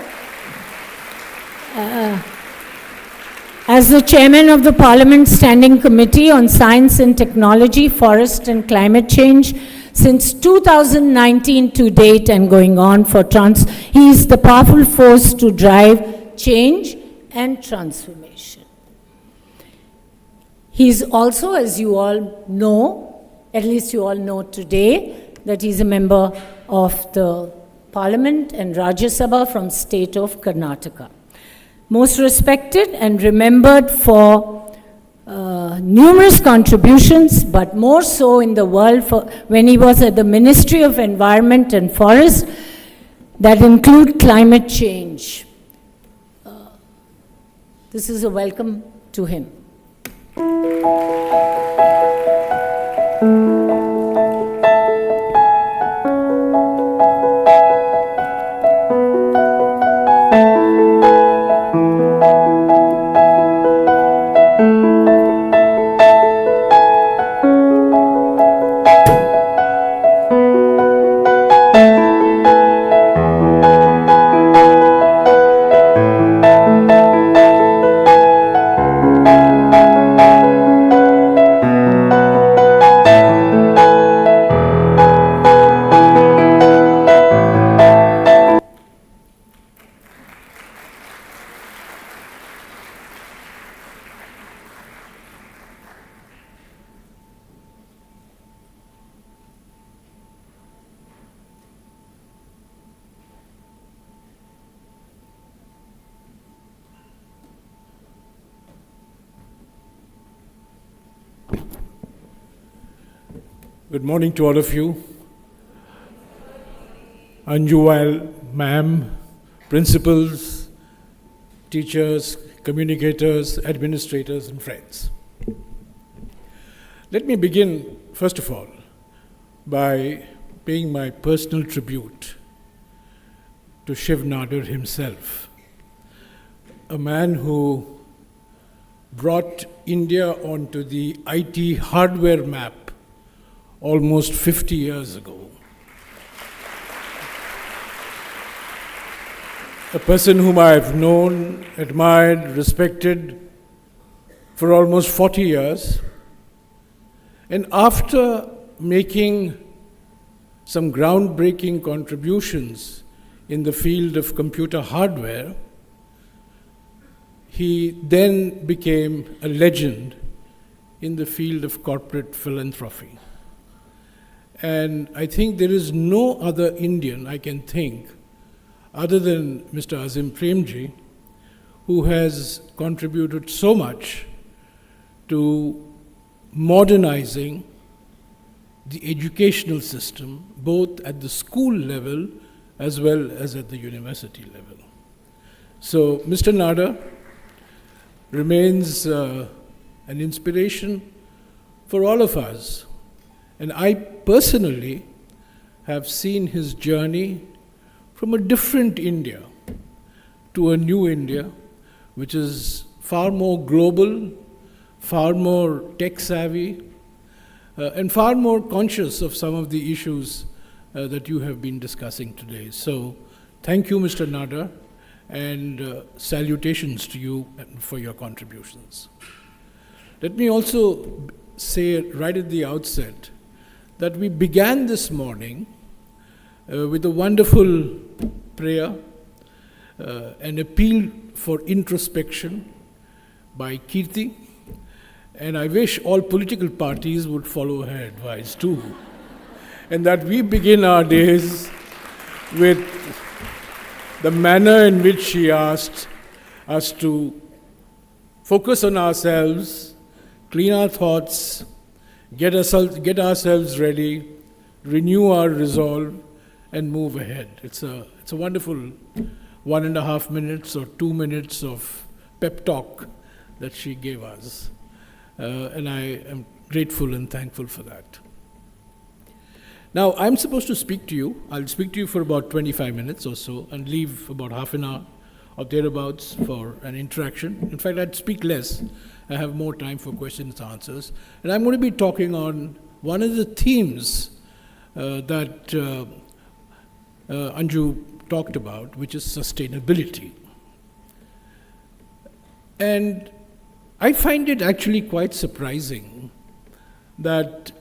As the chairman of the Parliament Standing Committee on Science and Technology, Forest and Climate Change, since 2019 to date and going on for he is the powerful force to drive change and transformation. He is also, as you all know, at least you all know today, that he's a member of the Parliament and Rajya Sabha from state of Karnataka. Most respected and remembered for numerous contributions, but more so in the world when he was at the Ministry of Environment and Forest, that include climate change. This is a welcome to him. Good morning to all of you. Anjuval, ma'am, principals, teachers, communicators, administrators, and friends. Let me begin, first of all, by paying my personal tribute to Shiv Nader himself, a man who brought India onto the IT hardware map almost 50 years ago. A person whom I've known, admired, respected for almost 40 years. And after making some groundbreaking contributions in the field of computer hardware, he then became a legend in the field of corporate philanthropy. And I think there is no other Indian I can think, other than Mr. Azim Premji, who has contributed so much to modernizing the educational system, both at the school level as well as at the university level. So Mr. Nader remains an inspiration for all of us. And I personally have seen his journey from a different India to a new India, which is far more global, far more tech-savvy, and far more conscious of some of the issues that you have been discussing today. So thank you, Mr. Nader, and salutations to you for your contributions. Let me also say right at the outset that we began this morning with a wonderful prayer, an appeal for introspection by Kirti, And I wish all political parties would follow her advice too. And that we begin our days with the manner in which she asked us to focus on ourselves, clean our thoughts, get ourselves ready, renew our resolve, and move ahead. It's a wonderful 1.5 minutes or 2 minutes of pep talk that she gave us. And I am grateful and thankful for that. Now, I'm supposed to speak to you. I'll speak to you for about 25 minutes or so and leave about half an hour or thereabouts for an interaction. In fact, I'd speak less. I have more time for questions and answers. And I'm going to be talking on one of the themes that Anju talked about, which is sustainability. And I find it actually quite surprising that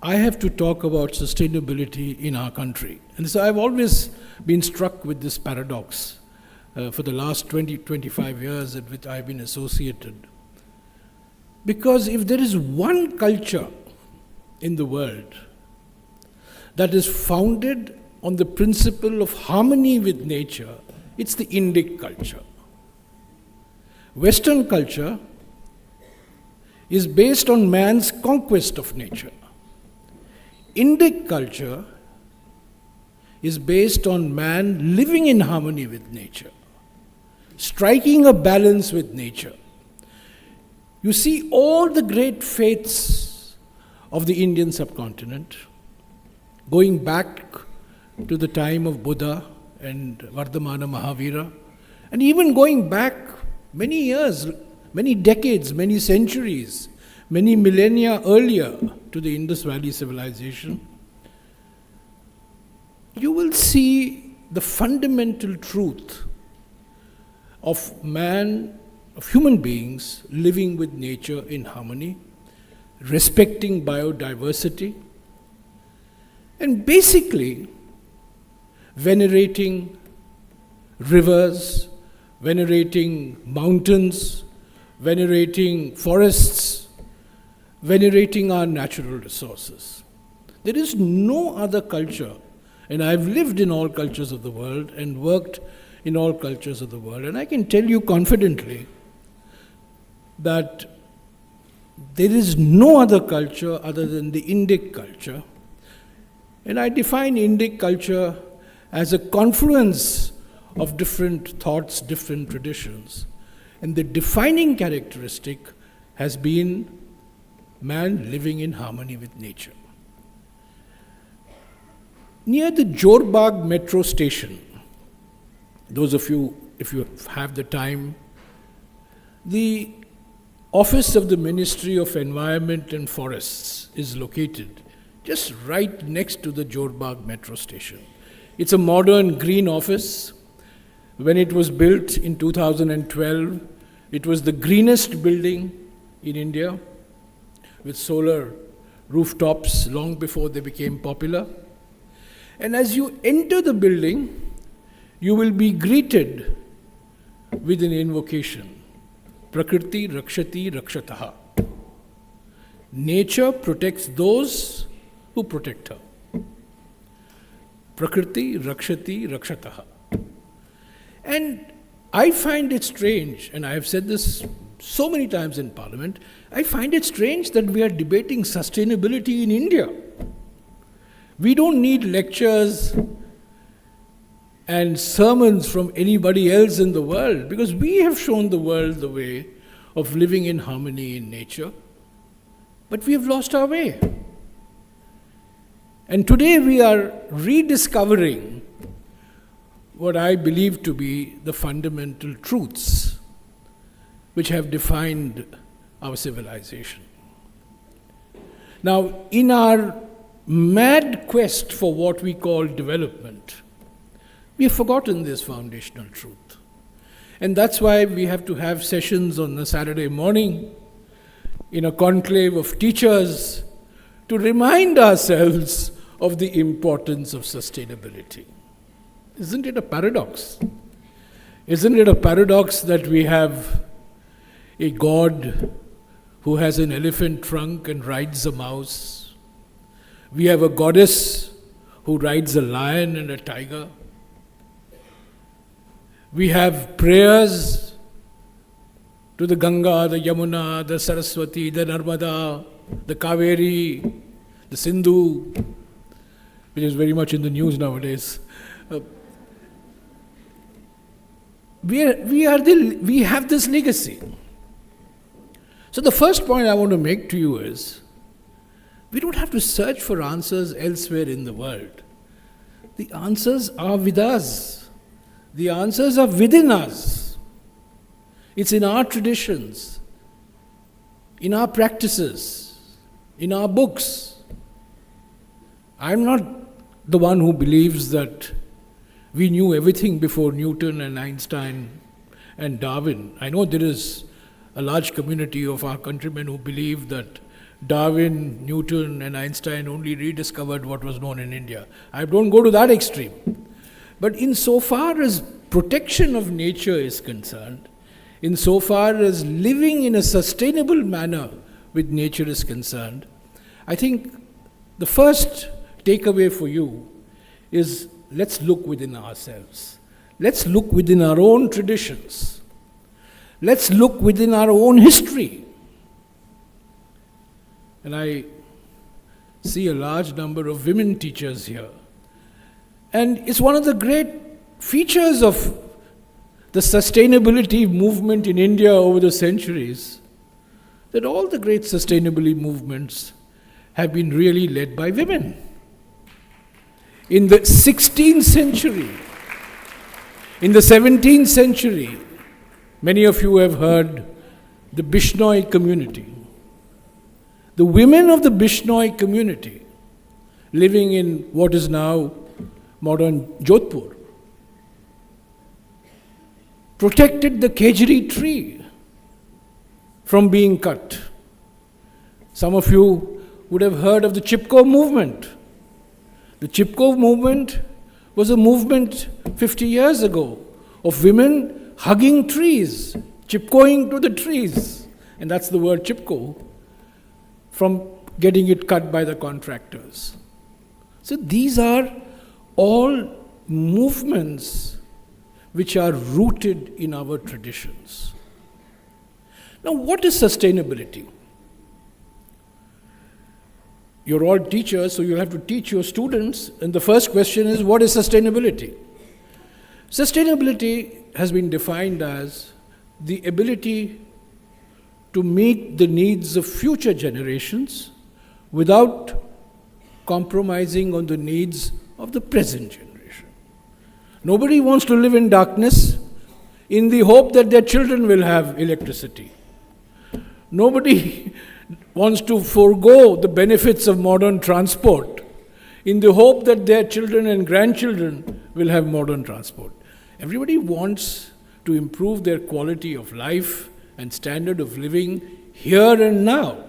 I have to talk about sustainability in our country. And so I've always been struck with this paradox for the last 25 years with which I've been associated. Because if there is one culture in the world that is founded on the principle of harmony with nature, it's the Indic culture. Western culture is based on man's conquest of nature. Indic culture is based on man living in harmony with nature, striking a balance with nature. You see, all the great faiths of the Indian subcontinent, going back to the time of Buddha and Vardhamana Mahavira, and even going back many years, many decades, many centuries, many millennia earlier to the Indus Valley civilization, you will see the fundamental truth of man, of human beings living with nature in harmony, respecting biodiversity, and basically venerating rivers, venerating mountains, venerating forests, venerating our natural resources. There is no other culture, and I've lived in all cultures of the world and worked in all cultures of the world, and I can tell you confidently that there is no other culture other than the Indic culture. And I define Indic culture as a confluence of different thoughts, different traditions. And the defining characteristic has been man living in harmony with nature. Near the Jorbagh metro station, those of you, if you have the time, the office of the Ministry of Environment and Forests is located just right next to the Jorbagh metro station. It's a modern green office. When it was built in 2012, it was the greenest building in India, with solar rooftops long before they became popular. And as you enter the building, you will be greeted with an invocation. Prakriti rakshati rakshataha. Nature protects those who protect her. Prakriti rakshati rakshataha. And I find it strange, and I have said this so many times in Parliament, I find it strange that we are debating sustainability in India. We don't need lectures and sermons from anybody else in the world, because we have shown the world the way of living in harmony in nature, but we have lost our way. And today we are rediscovering what I believe to be the fundamental truths which have defined our civilization. Now, in our mad quest for what we call development, we have forgotten this foundational truth. And that's why we have to have sessions on a Saturday morning in a conclave of teachers to remind ourselves of the importance of sustainability. Isn't it a paradox? Isn't it a paradox that we have a God who has an elephant trunk and rides a mouse. We have a goddess who rides a lion and a tiger. We have prayers to the Ganga, the Yamuna, the Saraswati, the Narmada, the Kaveri, the Sindhu, which is very much in the news nowadays. We have this legacy. So the first point I want to make to you is, we don't have to search for answers elsewhere in the world. The answers are with us. The answers are within us. It's in our traditions, in our practices, in our books. I'm not the one who believes that we knew everything before Newton and Einstein and Darwin. I know there is a large community of our countrymen who believe that Darwin, Newton and Einstein only rediscovered what was known in India. I don't go to that extreme. But insofar as protection of nature is concerned, insofar as living in a sustainable manner with nature is concerned, I think the first takeaway for you is, let's look within ourselves. Let's look within our own traditions. Let's look within our own history. And I see a large number of women teachers here. And it's one of the great features of the sustainability movement in India over the centuries, that all the great sustainability movements have been really led by women. In the 16th century, in the 17th century, many of you have heard the Bishnoi community. The women of the Bishnoi community, living in what is now modern Jodhpur, protected the Kejri tree from being cut. Some of you would have heard of the Chipko movement. The Chipko movement was a movement 50 years ago of women hugging trees, chipkoing to the trees, and that's the word Chipko, from getting it cut by the contractors. So these are all movements which are rooted in our traditions. Now, what is sustainability? You're all teachers, so you'll have to teach your students, and the first question is, what is sustainability? Sustainability has been defined as the ability to meet the needs of future generations without compromising on the needs of the present generation. Nobody wants to live in darkness in the hope that their children will have electricity. Nobody wants to forego the benefits of modern transport in the hope that their children and grandchildren will have modern transport. Everybody wants to improve their quality of life and standard of living here and now.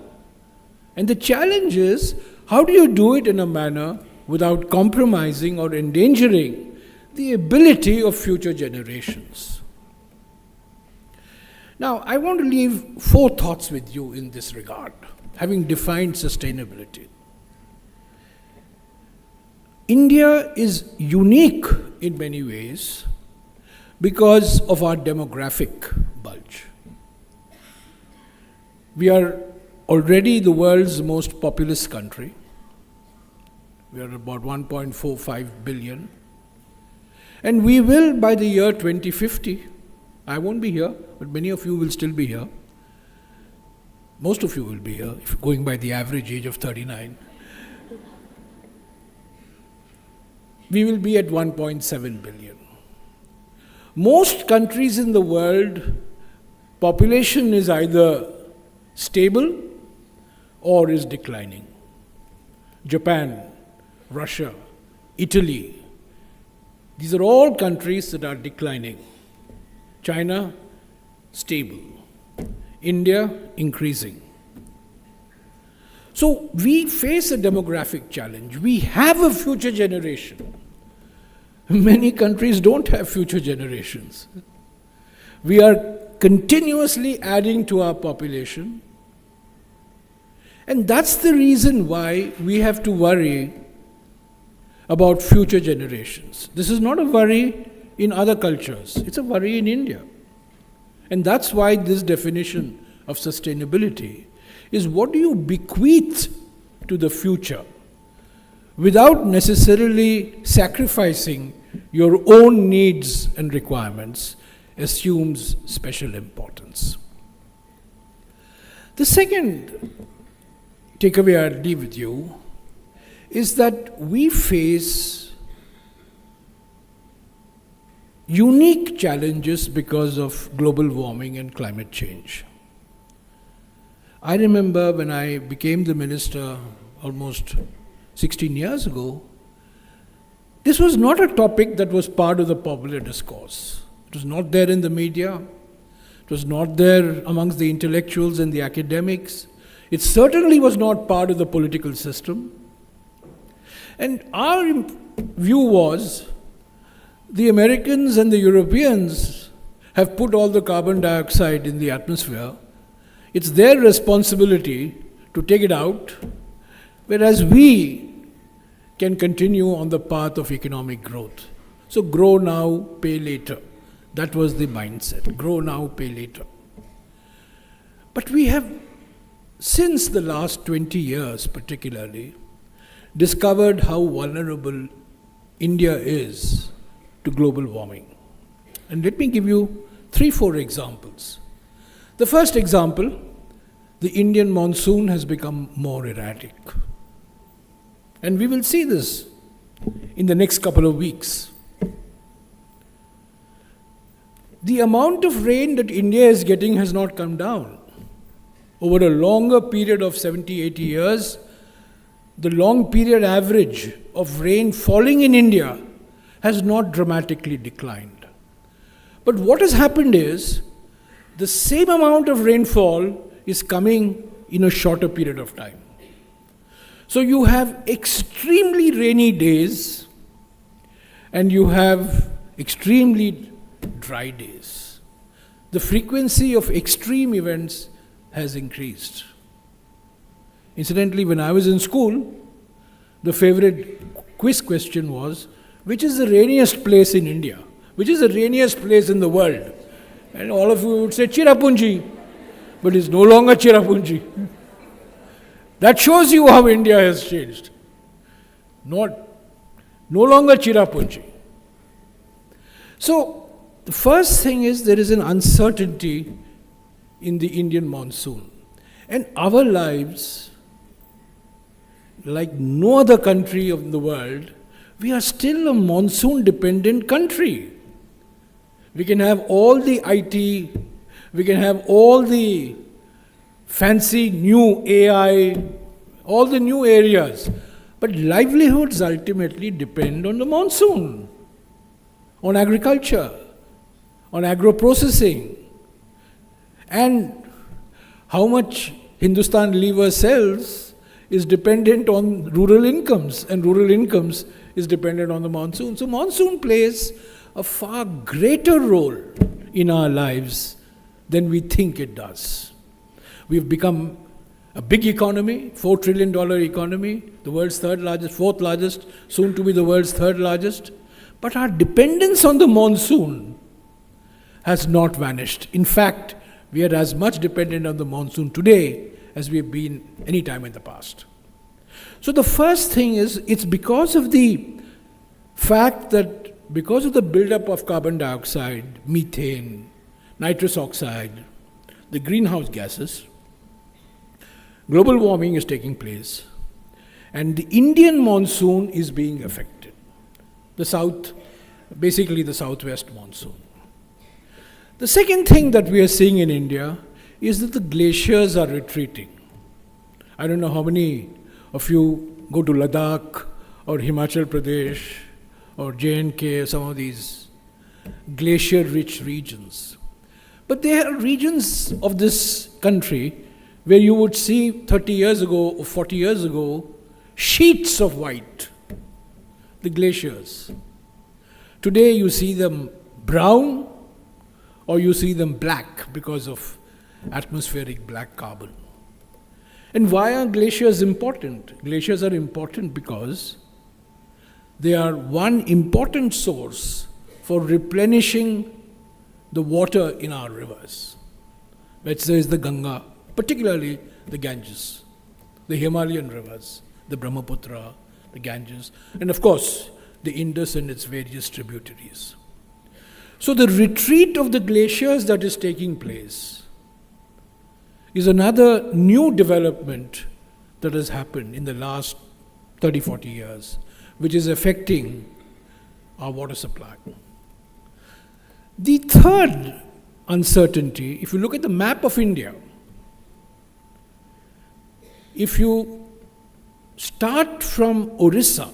And the challenge is, how do you do it in a manner without compromising or endangering the ability of future generations? Now, I want to leave 4 thoughts with you in this regard, having defined sustainability. India is unique in many ways because of our demographic bulge. We are already the world's most populous country. We are about 1.45 billion. And we will, by the year 2050, I won't be here, but many of you will still be here. Most of you will be here, if you're going by the average age of 39. We will be at 1.7 billion. Most countries in the world, population is either stable or is declining. Japan, Russia, Italy, these are all countries that are declining. China, stable. India, increasing. So we face a demographic challenge. We have a future generation. Many countries don't have future generations. We are continuously adding to our population, And that's the reason why we have to worry about future generations. This is not a worry in other cultures, it's a worry in India. And that's why this definition of sustainability is what do you bequeath to the future without necessarily sacrificing your own needs and requirements assumes special importance. The second takeaway I'll leave with you is that we face unique challenges because of global warming and climate change. I remember when I became the minister almost 16 years ago, this was not a topic that was part of the popular discourse. It was not there in the media. It was not there amongst the intellectuals and the academics. It certainly was not part of the political system. And our view was the Americans and the Europeans have put all the carbon dioxide in the atmosphere. It's their responsibility to take it out, whereas we can continue on the path of economic growth. So grow now, pay later. That was the mindset. Grow now, pay later. But we have, since the last 20 years particularly, discovered how vulnerable India is to global warming. And let me give you 3-4 examples. The first example, the Indian monsoon has become more erratic. And we will see this in the next couple of weeks. The amount of rain that India is getting has not come down. Over a longer period of 70, 80 years, the long period average of rain falling in India has not dramatically declined. But what has happened is, the same amount of rainfall is coming in a shorter period of time. So you have extremely rainy days and you have extremely dry days. The frequency of extreme events has increased. Incidentally, when I was in school, the favorite quiz question was, which is the rainiest place in India? Which is the rainiest place in the world? And all of you would say Cherrapunji, but it's no longer Cherrapunji. That shows you how India has changed. No longer Cherrapunji. So, the first thing is there is an uncertainty in the Indian monsoon. And our lives, like no other country of the world, we are still a monsoon-dependent country. We can have all the IT, we can have all the fancy new AI, all the new areas, but livelihoods ultimately depend on the monsoon, on agriculture, on agro-processing, and how much Hindustan Lever sells is dependent on rural incomes, and rural incomes is dependent on the monsoon. So monsoon plays a far greater role in our lives than we think it does. We've become a big economy, $4 trillion economy, the world's third largest, fourth largest, soon to be the world's third largest. But our dependence on the monsoon has not vanished. In fact, we are as much dependent on the monsoon today as we have been any time in the past. So the first thing is, it's because of the fact that because of the buildup of carbon dioxide, methane, nitrous oxide, the greenhouse gases, global warming is taking place, and the Indian monsoon is being affected. The south, basically the southwest monsoon. The second thing that we are seeing in India is that the glaciers are retreating. I don't know how many of you go to Ladakh or Himachal Pradesh or J&K, some of these glacier-rich regions. But there are regions of this country where you would see 30 years ago or 40 years ago, sheets of white, the glaciers. Today you see them brown or you see them black because of atmospheric black carbon. And why are glaciers important? Glaciers are important because they are one important source for replenishing the water in our rivers. Let's say it's the Ganga, particularly the Ganges, the Himalayan rivers, the Brahmaputra, the Ganges, and of course, the Indus and its various tributaries. So the retreat of the glaciers that is taking place is another new development that has happened in the last 30, 40 years, which is affecting our water supply. The third uncertainty, if you look at the map of India, if you start from Orissa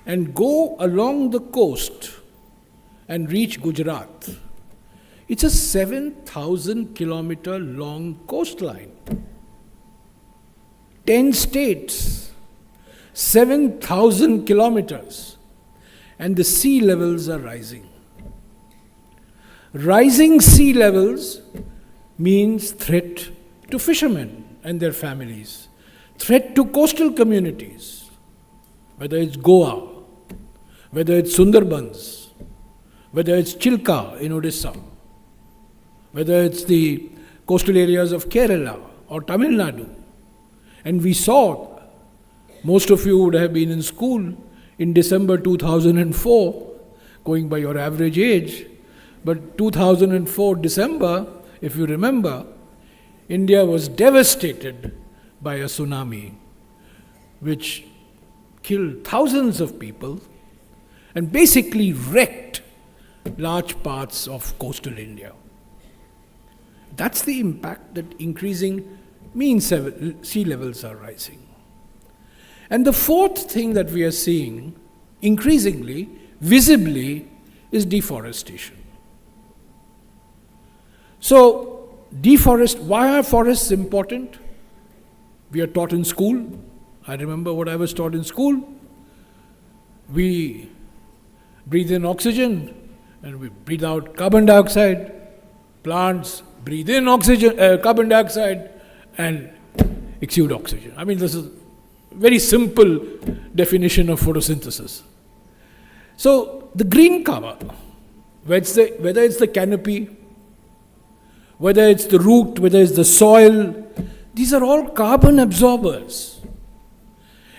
and go along the coast and reach Gujarat, it's a 7,000 kilometer long coastline. 10 states, 7,000 kilometers, and the sea levels are rising. Rising sea levels means threat to fishermen and their families, threat to coastal communities, whether it's Goa, whether it's Sundarbans, whether it's Chilka in Odisha, whether it's the coastal areas of Kerala or Tamil Nadu. And we saw, most of you would have been in school in December 2004, going by your average age, but 2004 December, if you remember, India was devastated by a tsunami which killed thousands of people and basically wrecked large parts of coastal India. That's the impact that increasing mean sea levels are rising. And the fourth thing that we are seeing increasingly, visibly, is deforestation. So, why are forests important? We are taught in school. I remember what I was taught in school. We breathe in oxygen and we breathe out carbon dioxide. Plants breathe in carbon dioxide and exude oxygen. I mean, this is a very simple definition of photosynthesis. So, the green cover, whether it's the canopy, whether it's the root, whether it's the soil, these are all carbon absorbers.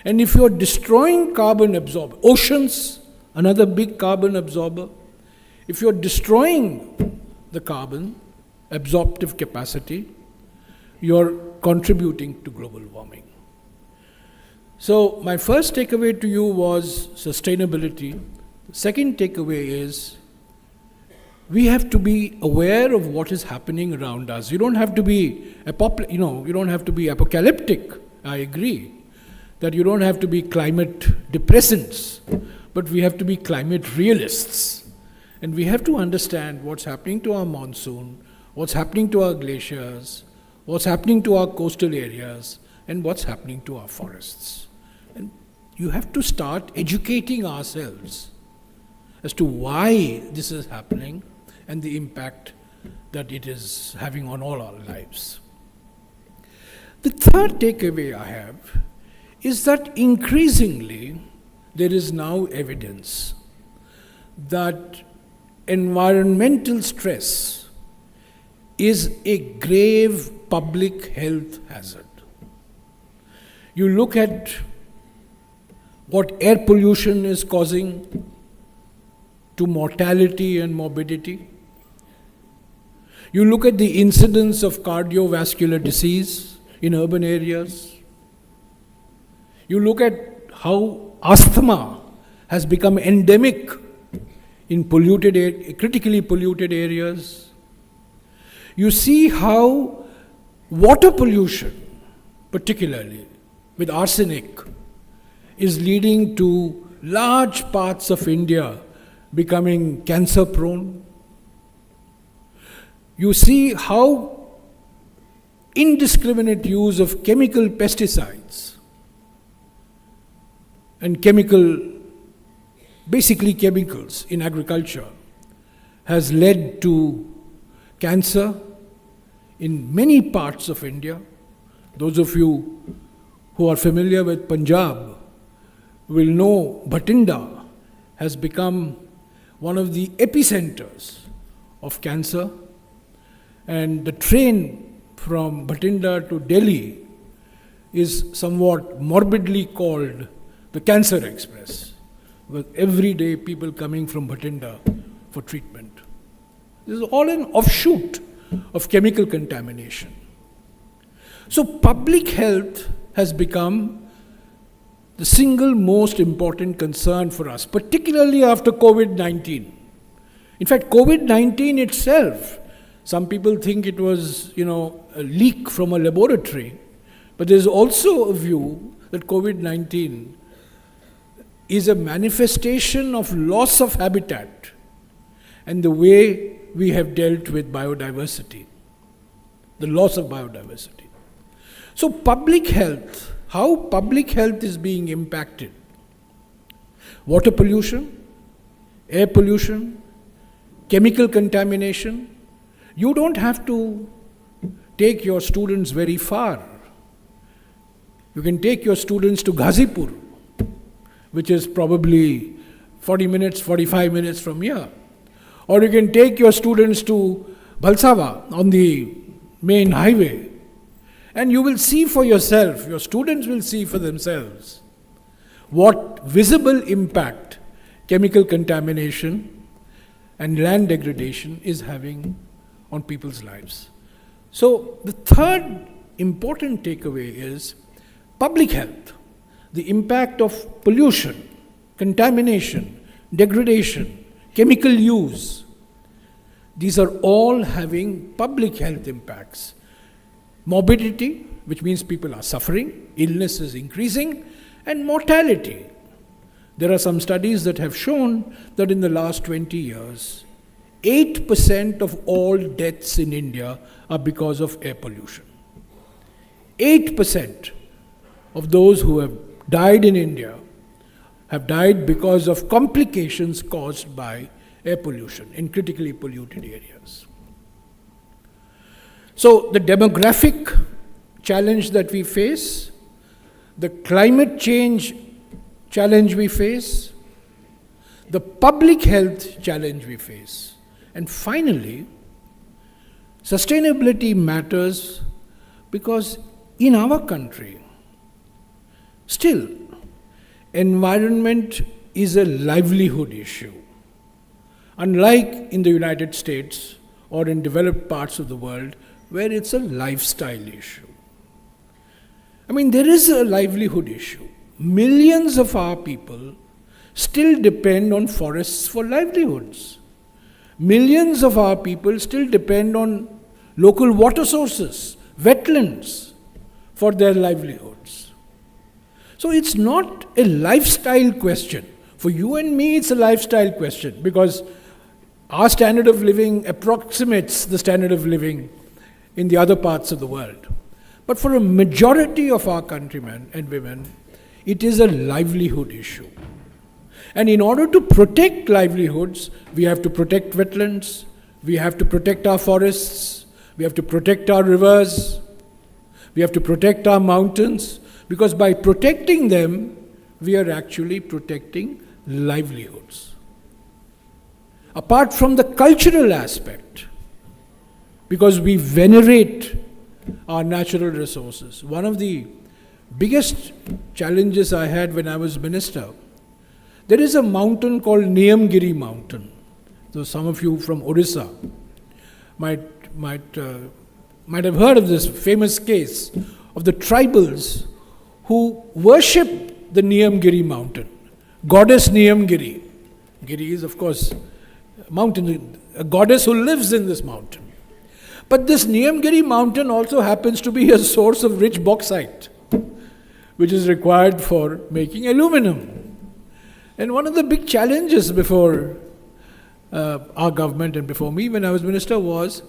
And if you're destroying carbon absorbers, oceans, another big carbon absorber, if you're destroying the carbon absorptive capacity, you're contributing to global warming. So my first takeaway to you was sustainability. The second takeaway is we have to be aware of what is happening around us. You don't have to be you don't have to be apocalyptic. I agree that you don't have to be climate depressants, but we have to be climate realists. And we have to understand what's happening to our monsoon, what's happening to our glaciers, what's happening to our coastal areas, and what's happening to our forests. And you have to start educating ourselves as to why this is happening and the impact that it is having on all our lives. The third takeaway I have is that increasingly there is now evidence that environmental stress is a grave public health hazard. You look at what air pollution is causing to mortality and morbidity. You look at the incidence of cardiovascular disease in urban areas. You look at how asthma has become endemic in critically polluted areas. You see how water pollution, particularly with arsenic, is leading to large parts of India becoming cancer prone. You see how indiscriminate use of chemical pesticides and basically chemicals in agriculture has led to cancer in many parts of India, Those of you who are familiar with Punjab will know Bhatinda has become one of the epicenters of cancer, and the train from Bhatinda to Delhi is somewhat morbidly called the Cancer Express, with every day people coming from Bhatinda for treatment. This is all an offshoot of chemical contamination. So public health has become the single most important concern for us, particularly after COVID-19. In fact, COVID-19 itself, some people think it was, a leak from a laboratory, but there's also a view that COVID-19 is a manifestation of loss of habitat and the way we have dealt with biodiversity, the loss of biodiversity. So public health, how public health is being impacted. Water pollution, air pollution, chemical contamination. You don't have to take your students very far. You can take your students to Ghazipur, which is probably 40 minutes, 45 minutes from here. Or you can take your students to Balsava on the main highway. And you will see for yourself, your students will see for themselves, what visible impact chemical contamination and land degradation is having on people's lives. So the third important takeaway is public health, the impact of pollution, contamination, degradation, chemical use. These are all having public health impacts. Morbidity, which means people are suffering, illness is increasing, and mortality. There are some studies that have shown that in the last 20 years, 8% of all deaths in India are because of air pollution. 8% of those who have died in India have died because of complications caused by air pollution in critically polluted areas. So the demographic challenge that we face, the climate change challenge we face, the public health challenge we face, and finally, sustainability matters because in our country, still, environment is a livelihood issue. Unlike in the United States or in developed parts of the world, where it's a lifestyle issue. I mean, there is a livelihood issue. Millions of our people still depend on forests for livelihoods. Millions of our people still depend on local water sources, wetlands, for their livelihoods. So it's not a lifestyle question. For you and me, it's a lifestyle question because our standard of living approximates the standard of living in the other parts of the world. But for a majority of our countrymen and women, it is a livelihood issue. And in order to protect livelihoods, we have to protect wetlands, we have to protect our forests, we have to protect our rivers, we have to protect our mountains, because by protecting them, we are actually protecting livelihoods. Apart from the cultural aspect, because we venerate our natural resources. One of the biggest challenges I had when I was minister, there is a mountain called Niyamgiri Mountain. So some of you from Orissa might have heard of this famous case of the tribals who worship the Niyamgiri Mountain, goddess Niyamgiri. Giri is, of course, a mountain, a goddess who lives in this mountain. But this Niyamgiri mountain also happens to be a source of rich bauxite, which is required for making aluminum. And one of the big challenges before our government and before me when I was minister was,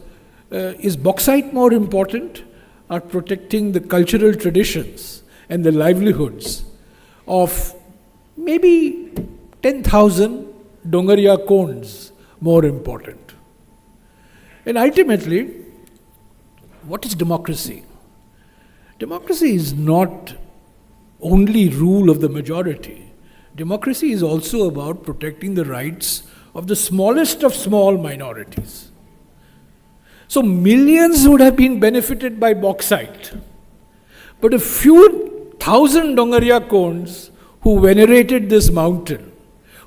is bauxite more important or protecting the cultural traditions and the livelihoods of maybe 10,000 Dongariya cones more important? And ultimately, what is democracy? democracy is not only rule of the majority. Democracy is also about protecting the rights of the smallest of small minorities. So millions would have been benefited by bauxite, but a few thousand Dongaria Konds who venerated this mountain,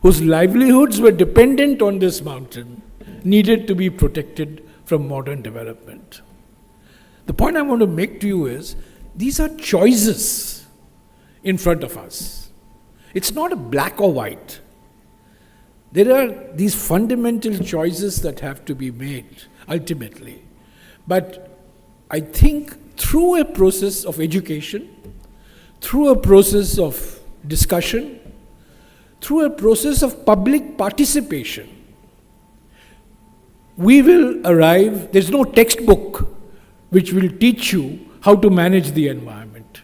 whose livelihoods were dependent on this mountain, needed to be protected from modern development. The point I want to make to you is, these are choices in front of us. It's not a black or white. There are these fundamental choices that have to be made, ultimately. But I think through a process of education, through a process of discussion, through a process of public participation, we will arrive. There's no textbook which will teach you how to manage the environment.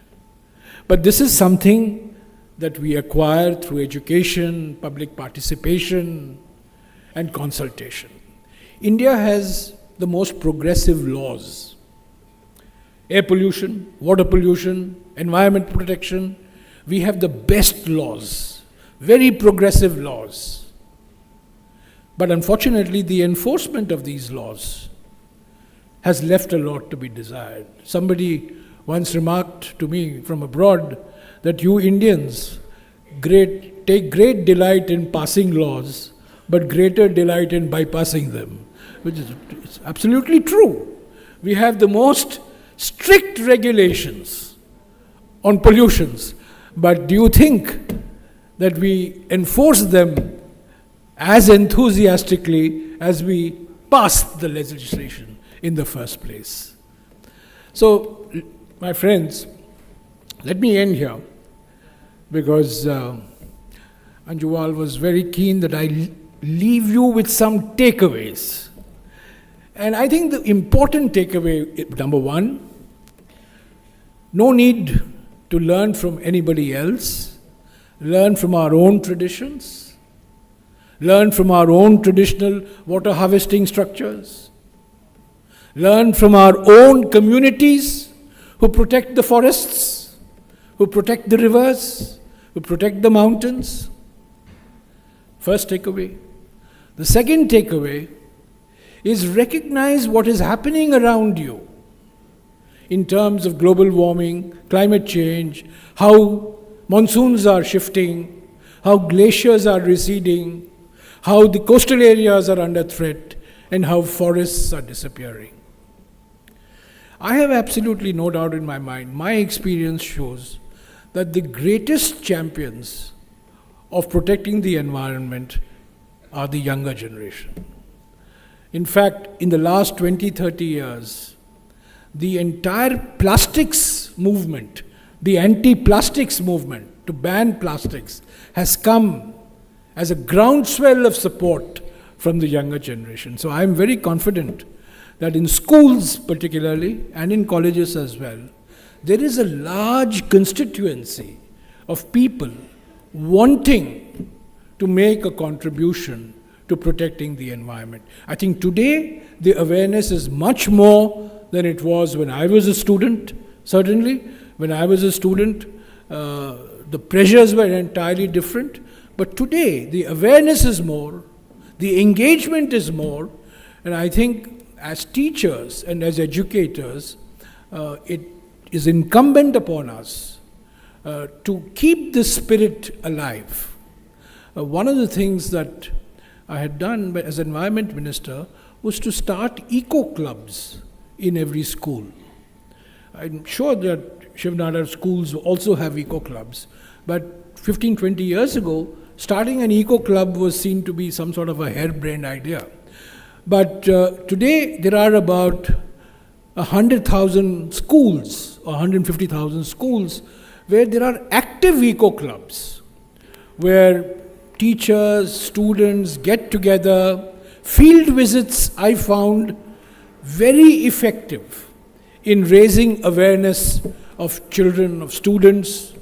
But this is something that we acquire through education, public participation, and consultation. India has the most progressive laws. Air pollution, water pollution, environment protection, we have the best laws, very progressive laws. But unfortunately, the enforcement of these laws has left a lot to be desired. Somebody once remarked to me from abroad that you Indians take great delight in passing laws, but greater delight in bypassing them, which is it's absolutely true. We have the most strict regulations on pollutions, but do you think that we enforce them as enthusiastically as we passed the legislation in the first place? So, my friends, let me end here, because Anjuval was very keen that I leave you with some takeaways. And I think the important takeaway, number one, no need to learn from anybody else. Learn from our own traditions. Learn from our own traditional water harvesting structures. Learn from our own communities who protect the forests, who protect the rivers, who protect the mountains. First takeaway. The second takeaway is recognize what is happening around you in terms of global warming, climate change, how monsoons are shifting, how glaciers are receding, how the coastal areas are under threat, and how forests are disappearing. I have absolutely no doubt in my mind, my experience shows that the greatest champions of protecting the environment are the younger generation. In fact, in the last 20, 30 years, the entire plastics movement, the anti-plastics movement to ban plastics, has come as a groundswell of support from the younger generation. So I am very confident that in schools particularly, and in colleges as well, there is a large constituency of people wanting to make a contribution to protecting the environment. I think today the awareness is much more than it was when I was a student. Certainly, when I was a student, the pressures were entirely different. But today, the awareness is more, the engagement is more, and I think as teachers and as educators, it is incumbent upon us to keep this spirit alive. One of the things that I had done as Environment Minister was to start eco-clubs in every school. I'm sure that Shivnada schools also have eco-clubs, but 15, 20 years ago, starting an eco-club was seen to be some sort of a harebrained idea. But today, there are about 100,000 schools, or 150,000 schools, where there are active eco-clubs, where teachers, students get together. Field visits, I found very effective in raising awareness of children, of students,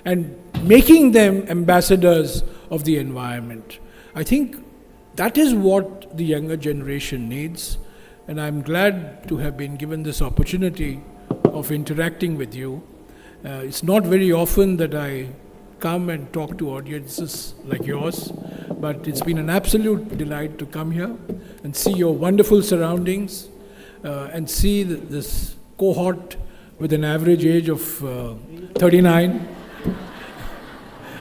and making them ambassadors of the environment. I think that is what the younger generation needs, and I'm glad to have been given this opportunity of interacting with you. It's not very often that I come and talk to audiences like yours, but it's been an absolute delight to come here and see your wonderful surroundings and see this cohort with an average age of 39.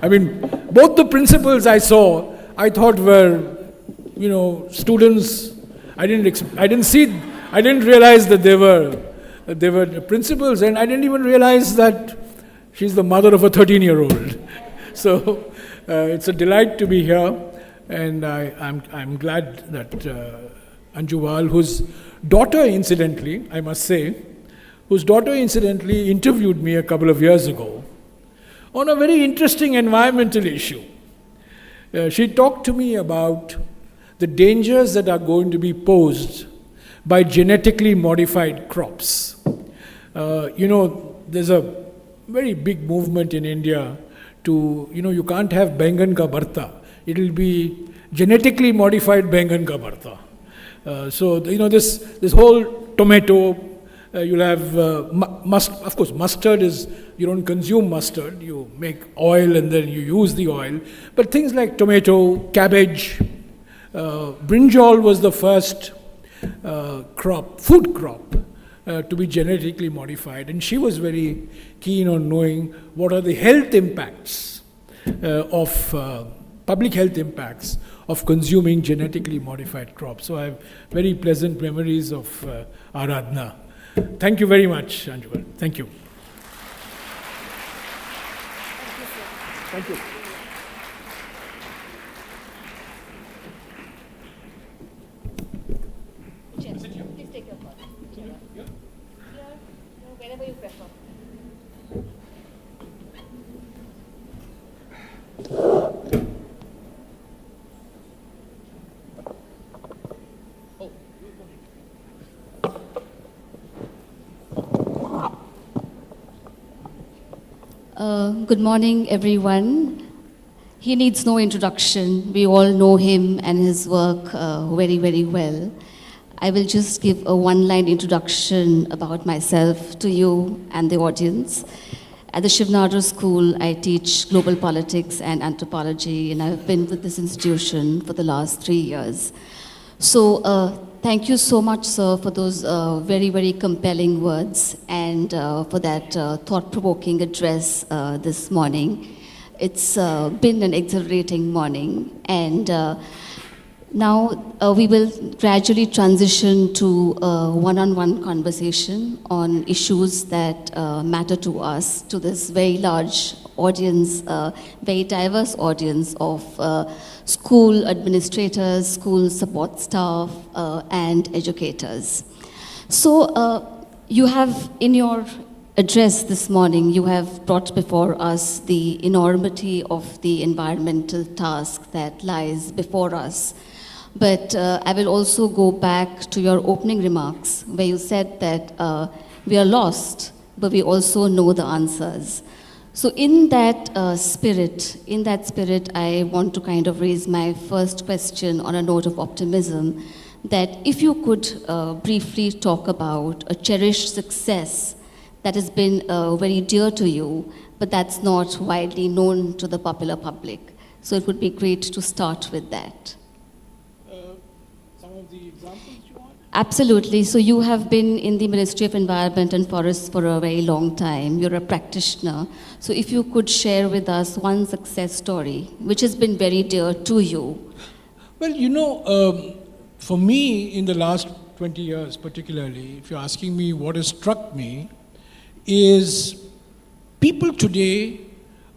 I mean, both the principals I saw, I thought were, students. I didn't realize that they were the principals, and I didn't even realize that she's the mother of a 13-year-old. So it's a delight to be here, and I'm glad that Anjuval, whose daughter, incidentally, I must say, interviewed me a couple of years ago on a very interesting environmental issue. She talked to me about the dangers that are going to be posed by genetically modified crops. There's a very big movement in India to, you can't have Bengan ka bharta. It'll be genetically modified Bengan ka bharta. So, this whole tomato, you'll have, of course, mustard is, you don't consume mustard, you make oil and then you use the oil. But things like tomato, cabbage, brinjal was the first food crop to be genetically modified. And she was very keen on knowing what are the health impacts public health impacts of consuming genetically modified crops. So I have very pleasant memories of Aradhna. Thank you very much, Anjuval. Thank you. Thank you. Please take your call. Here, wherever you prefer. Good morning, everyone. He needs no introduction. We all know him and his work very, very well. I will just give a one-line introduction about myself to you and the audience. At the Shiv Nadar School, I teach global politics and anthropology, and I've been with this institution for the last 3 years. So thank you so much, sir, for those very, very compelling words and for that thought-provoking address this morning. It's been an exhilarating morning, and now we will gradually transition to a one-on-one conversation on issues that matter to us, to this very large audience, very diverse audience of school administrators, school support staff, and educators. So you have, in your address this morning, you have brought before us the enormity of the environmental task that lies before us. But I will also go back to your opening remarks, where you said that we are lost, but we also know the answers. So in that spirit, I want to kind of raise my first question on a note of optimism, that if you could briefly talk about a cherished success that has been very dear to you, but that's not widely known to the popular public. So it would be great to start with that. Some of the examples you want? Absolutely. So you have been in the Ministry of Environment and Forests for a very long time. You're a practitioner. So if you could share with us one success story, which has been very dear to you. Well, for me, in the last 20 years particularly, if you're asking me what has struck me, is people today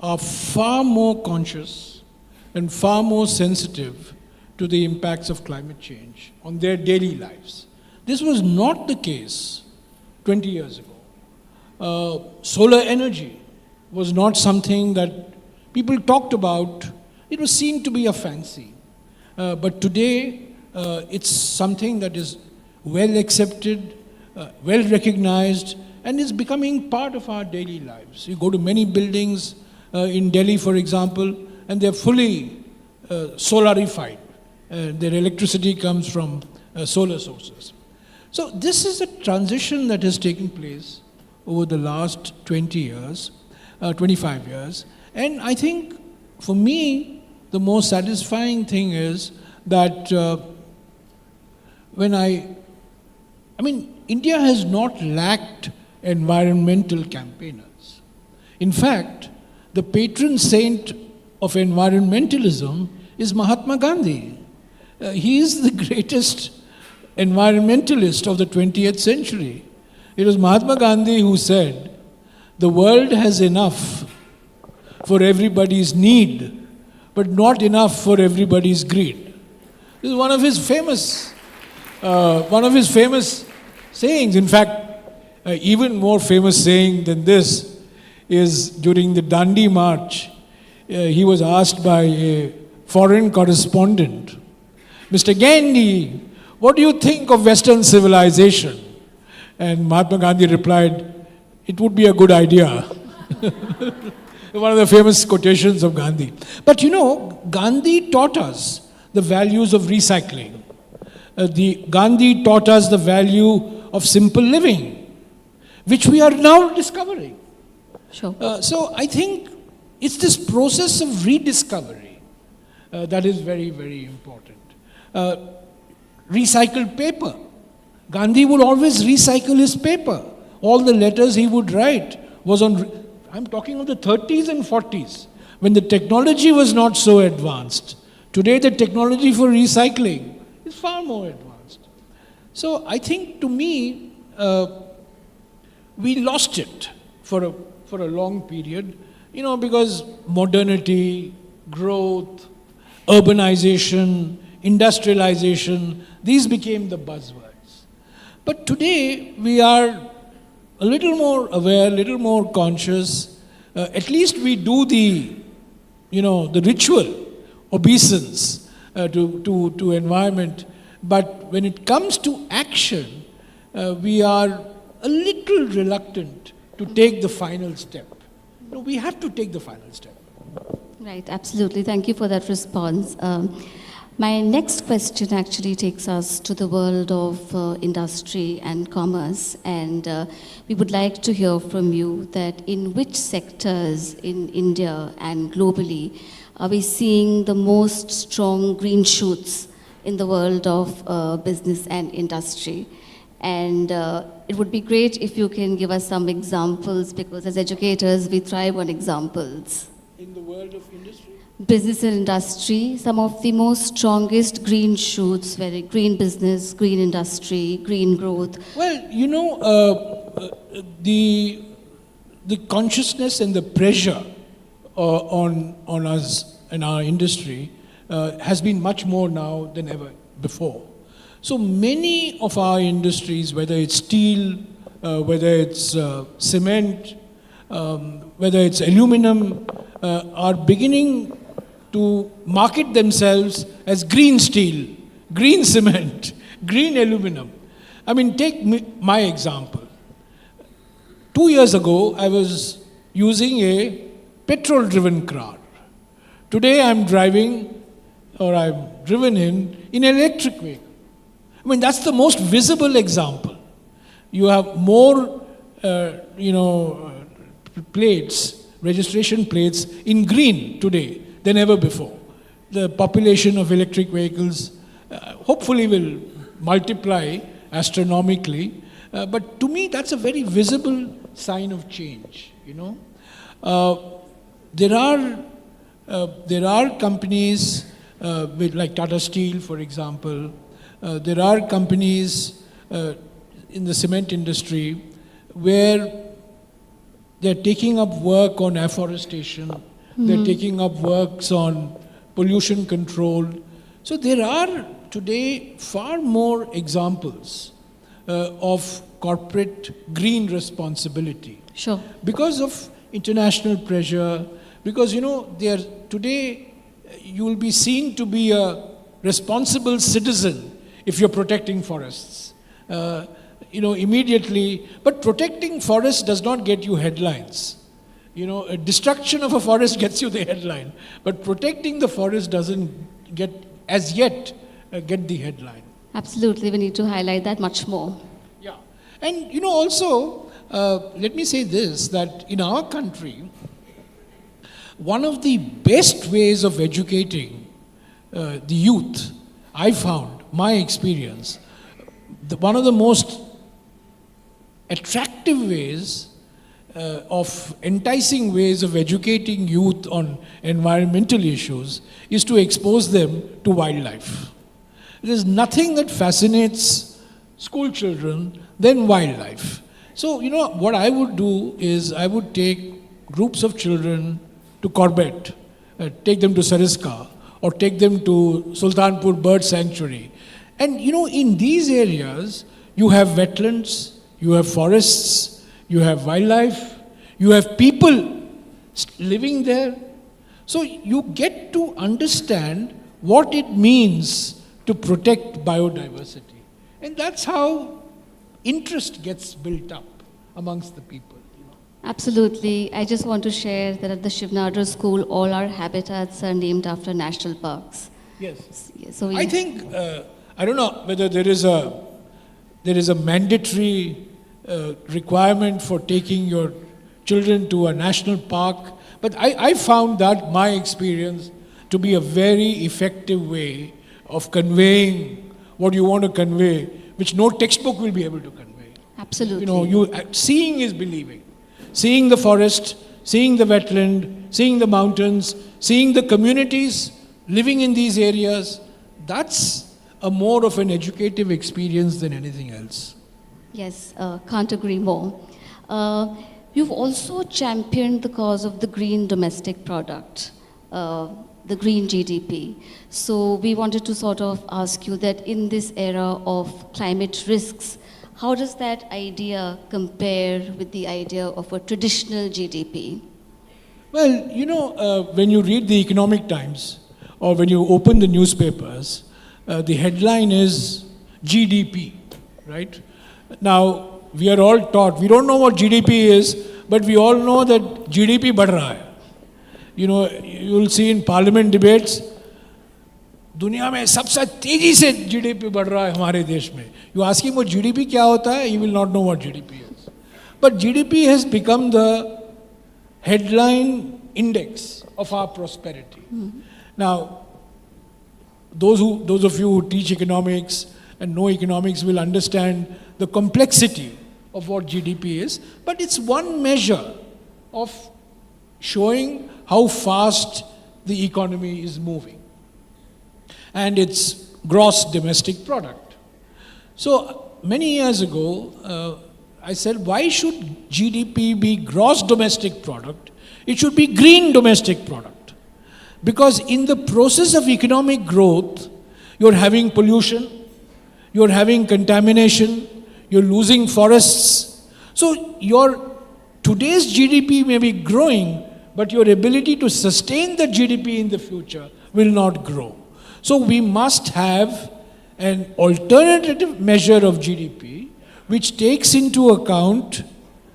are far more conscious and far more sensitive to the impacts of climate change on their daily lives. This was not the case 20 years ago. Solar energy was not something that people talked about. It was seen to be a fancy. But today, it's something that is well accepted, well recognized, and is becoming part of our daily lives. You go to many buildings in Delhi, for example, and they're fully solarified. Their electricity comes from solar sources. So this is a transition that has taken place over the last 20 years, 25 years. And I think for me, the most satisfying thing is that India has not lacked environmental campaigners. In fact, the patron saint of environmentalism is Mahatma Gandhi. He is the greatest environmentalist of the 20th century. It was Mahatma Gandhi who said, "The world has enough for everybody's need, but not enough for everybody's greed." This is one of his famous sayings. In fact, even more famous saying than this is during the Dandi March. He was asked by a foreign correspondent, "Mr. Gandhi, what do you think of Western civilization?" And Mahatma Gandhi replied, "It would be a good idea." One of the famous quotations of Gandhi. But Gandhi taught us the values of recycling. Gandhi taught us the value of simple living, which we are now discovering. Sure. So I think it's this process of rediscovery that is very, very important. Recycled paper. Gandhi would always recycle his paper. All the letters he would write was on, I'm talking of the 30s and 40s, when the technology was not so advanced. Today the technology for recycling is far more advanced. So I think, to me, we lost it for a long period, because modernity, growth, urbanization, industrialization, these became the buzzwords. But today we are a little more aware, a little more conscious. At least we do the ritual obeisance to environment. But when it comes to action, we are a little reluctant to take the final step. We have to take the final step. Right, absolutely. Thank you for that response. My next question actually takes us to the world of industry and commerce, and we would like to hear from you that in which sectors in India and globally are we seeing the most strong green shoots in the world of business and industry? And it would be great if you can give us some examples, because as educators, we thrive on examples. In the world of industry? Business and industry, some of the most strongest green shoots, where green business, green industry, green growth. Well, the consciousness and the pressure on us and our industry has been much more now than ever before. So many of our industries, whether it's steel, whether it's cement, whether it's aluminum, are beginning to market themselves as green steel, green cement, green aluminum. Take my example. 2 years ago, I was using a petrol-driven car. Today, I'm driven in an electric vehicle. That's the most visible example. You have more, plates, registration plates in green today than ever before. The population of electric vehicles hopefully will multiply astronomically, but to me that's a very visible sign of change. There are companies like Tata Steel, for example. There are companies in the cement industry where they're taking up work on afforestation, they're taking up works on pollution control. So there are today far more examples of corporate green responsibility. Sure. Because of international pressure, because today you will be seen to be a responsible citizen if you're protecting forests. Immediately, but protecting forests does not get you headlines. A destruction of a forest gets you the headline, but protecting the forest doesn't get the headline. Absolutely, we need to highlight that much more. Yeah, and also let me say this, that in our country, one of the best ways of educating the youth, I found, my experience, one of the most attractive ways of enticing ways of educating youth on environmental issues is to expose them to wildlife. There is nothing that fascinates school children than wildlife. So, what I would do is I would take groups of children to Corbett, take them to Sariska, or take them to Sultanpur Bird Sanctuary. And, in these areas, you have wetlands, you have forests, you have wildlife, you have people living there. So you get to understand what it means to protect biodiversity. And that's how interest gets built up amongst the people. Absolutely. I just want to share that at the Shivnadar School, all our habitats are named after national parks. Yes. So I think, I don't know whether there is a mandatory requirement for taking your children to a national park, but I found that, my experience, to be a very effective way of conveying what you want to convey, which no textbook will be able to convey. Absolutely. Seeing is believing. Seeing the forest, seeing the wetland, seeing the mountains, seeing the communities living in these areas, that's a more of an educative experience than anything else. Yes, can't agree more. You've also championed the cause of the green domestic product, the green GDP. So we wanted to sort of ask you that in this era of climate risks, how does that idea compare with the idea of a traditional GDP? Well, when you read the Economic Times or when you open the newspapers, the headline is GDP, right? Now, we are all taught, we don't know what GDP is, but we all know that GDP बढ़ रहा है. You will see in parliament debates, दुनिया में सबसे तेजी से GDP बढ़ रहा है हमारे देश में. You ask him what GDP क्या होता है, he will not know what GDP is. But GDP has become the headline index of our prosperity. Now, those of you who teach economics and know economics will understand the complexity of what GDP is, but it's one measure of showing how fast the economy is moving. And it's gross domestic product. So many years ago, I said, why should GDP be gross domestic product? It should be green domestic product. Because in the process of economic growth, you're having pollution, you're having contamination, you're losing forests. So today's GDP may be growing, but your ability to sustain the GDP in the future will not grow. So we must have an alternative measure of GDP which takes into account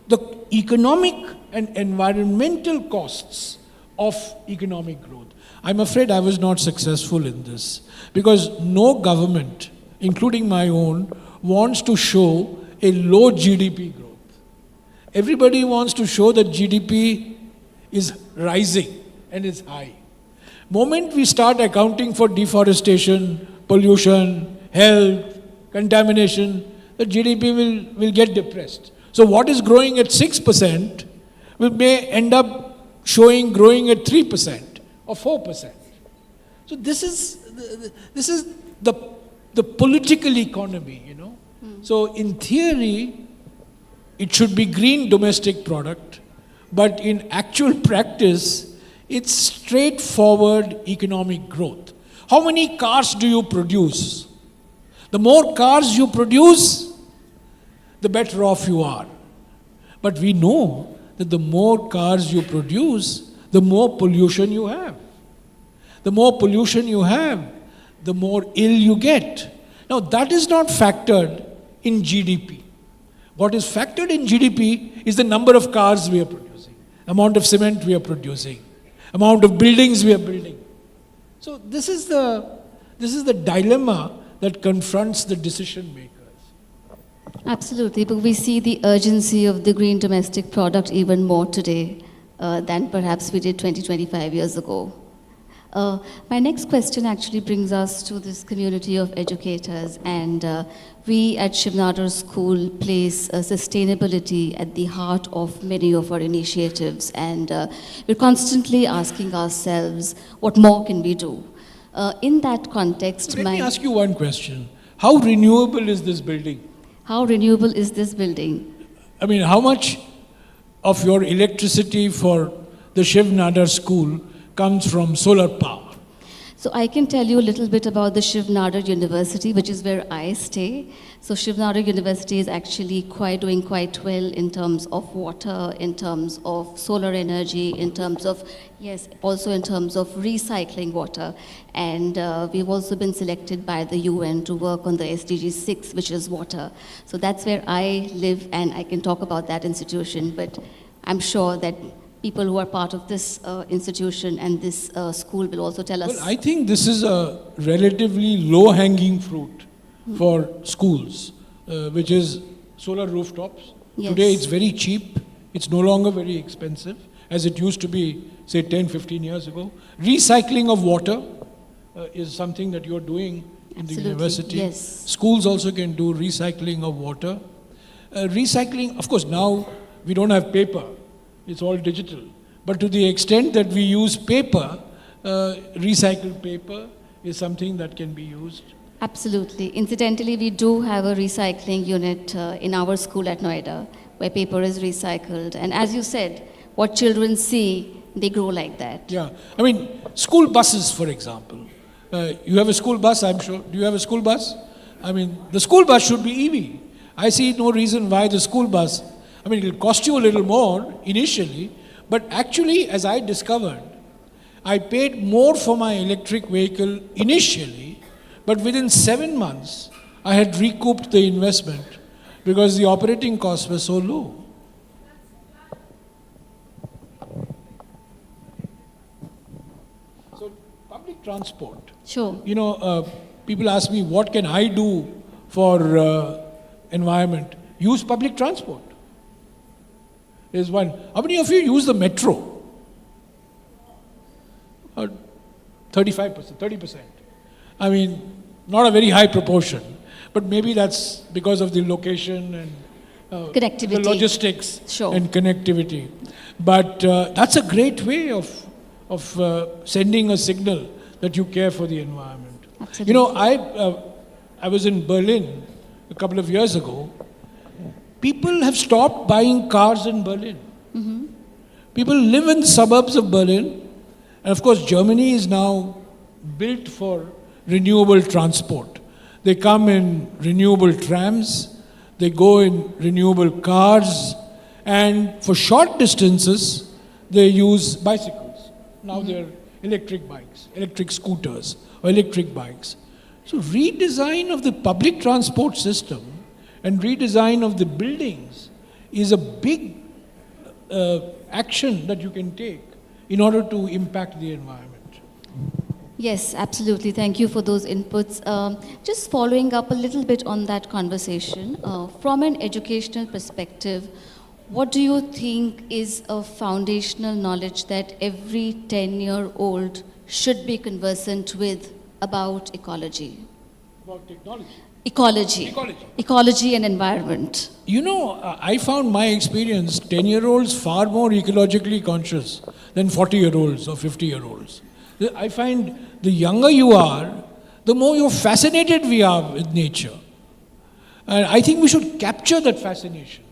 the economic and environmental costs of economic growth. I'm afraid I was not successful in this because no government, including my own, wants to show a low GDP growth. Everybody wants to show that GDP is rising and is high. Moment we start accounting for deforestation, pollution, health, contamination, the GDP will get depressed. So what is growing at 6% may end up growing at 3% or 4%. So this is the political economy, So in theory, it should be green domestic product, but in actual practice, it's straightforward economic growth. How many cars do you produce? The more cars you produce, the better off you are. But we know that the more cars you produce, the more pollution you have. The more pollution you have, the more ill you get. Now that is not factored in GDP. What is factored in GDP is the number of cars we are producing, amount of cement we are producing, amount of buildings we are building. So this is the dilemma that confronts the decision makers. Absolutely, but we see the urgency of the green domestic product even more today than perhaps we did 20, 25 years ago. My next question actually brings us to this community of educators, and we at Shiv Nadar School place sustainability at the heart of many of our initiatives, and we're constantly asking ourselves, what more can we do? In that context, So let me ask you one question. How renewable is this building? how renewable is this building? I mean, how much of your electricity for the Shiv Nadar school comes from solar power? So I can tell you a little bit about the Shiv Nadar University, which is where I stay. So Shiv Nadar University is actually doing quite well in terms of water, in terms of solar energy, in terms of, yes, also in terms of recycling water. And we've also been selected by the UN to work on the SDG 6, which is water. So that's where I live, and I can talk about that institution, but I'm sure that people who are part of this institution and this school will also tell us. Well, I think this is a relatively low-hanging fruit for schools, which is solar rooftops. Yes. Today it's very cheap. It's no longer very expensive, as it used to be, say, 10, 15 years ago. Recycling of water is something that you're doing in the Absolutely, university. yes. Schools also can do recycling of water. Recycling, of course, now we don't have paper. It's all digital. But to the extent that we use paper, recycled paper is something that can be used. Absolutely. Incidentally, we do have a recycling unit in our school at Noida where paper is recycled. And as you said, what children see, they grow like that. Yeah. I mean, school buses, for example. You have a school bus, I'm sure. Do you have a school bus? I mean, the school bus should be EV. I see no reason why the school bus, I mean, it'll cost you a little more initially, but actually, as I discovered, I paid more for my electric vehicle initially, but within 7 months, I had recouped the investment because the operating costs were so low. So, public transport. Sure. You know, people ask me, what can I do for environment? Use public transport. Is one. How many of you use the metro? 35%, 30%. I mean, not a very high proportion, but maybe that's because of the location and Connectivity. the logistics Sure. and connectivity. But that's a great way of sending a signal that you care for the environment. Absolutely. You know, I was in Berlin a couple of years ago. People have stopped buying cars in Berlin. Mm-hmm. People live in the suburbs of Berlin. And of course, Germany is now built for renewable transport. They come in renewable trams, they go in renewable cars, and for short distances, they use bicycles. Now they're electric bikes, electric scooters, or electric bikes. So redesign of the public transport system and redesign of the buildings is a big action that you can take in order to impact the environment. Yes, absolutely. Thank you for those inputs. Just following up a little bit on that conversation, from an educational perspective, what do you think is a foundational knowledge that every 10-year-old should be conversant with about ecology? About technology. Ecology. Ecology and environment. You know, I found my experience, 10-year-olds far more ecologically conscious than 40-year-olds or 50-year-olds. I find the younger you are, the more you're fascinated we are with nature. And I think we should capture that fascination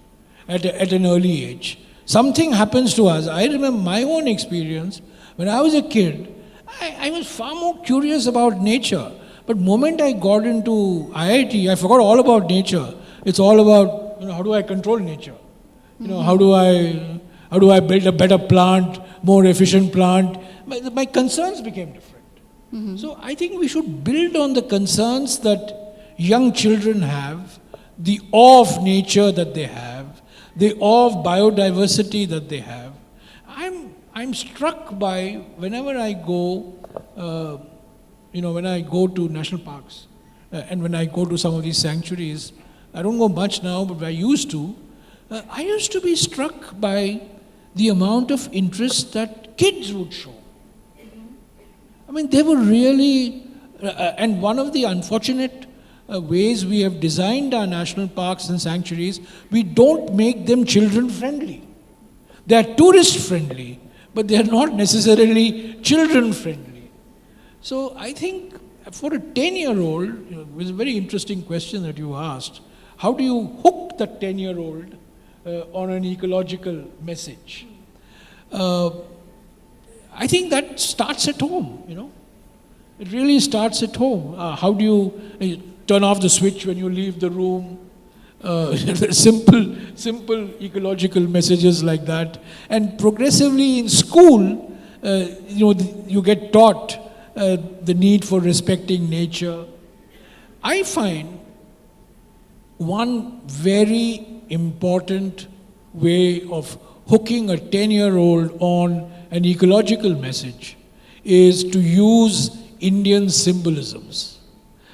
at an early age. Something happens to us. I remember my own experience. When I was a kid, I was far more curious about nature. But moment I got into IIT, I forgot all about nature. It's all about, you know, how do I control nature? You know, how do I build a better plant, more efficient plant? My concerns became different. So I think we should build on the concerns that young children have, the awe of nature that they have, the awe of biodiversity that they have. I'm struck by whenever I go, when I go to national parks and when I go to some of these sanctuaries, I don't go much now, but I used to. I used to be struck by the amount of interest that kids would show. I mean, they were really, and one of the unfortunate ways we have designed our national parks and sanctuaries, we don't make them children friendly. They are tourist friendly, but they are not necessarily children friendly. So I think for a 10-year-old, it was a very interesting question that you asked. How do you hook the 10-year-old on an ecological message? I think that starts at home, you know. It really starts at home. How do you turn off the switch when you leave the room? Simple ecological messages like that. And progressively in school, you get taught the need for respecting nature. I find one very important way of hooking a 10-year-old on an ecological message is to use Indian symbolisms.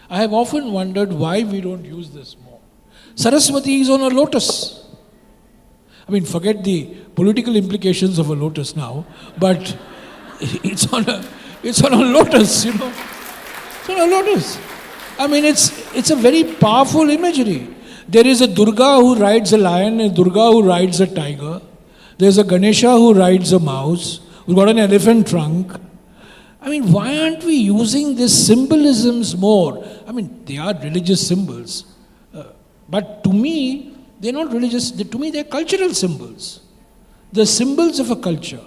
I have often wondered why we don't use this more. Saraswati is on a lotus. I mean, forget the political implications of a lotus now, but it's on a lotus, you know. It's on a lotus. I mean, it's a very powerful imagery. There is a Durga who rides a lion, a Durga who rides a tiger. There's a Ganesha who rides a mouse, who's got an elephant trunk. I mean, why aren't we using these symbolisms more? I mean, they are religious symbols. But to me, they're not religious. To me, they're cultural symbols. The symbols of a culture.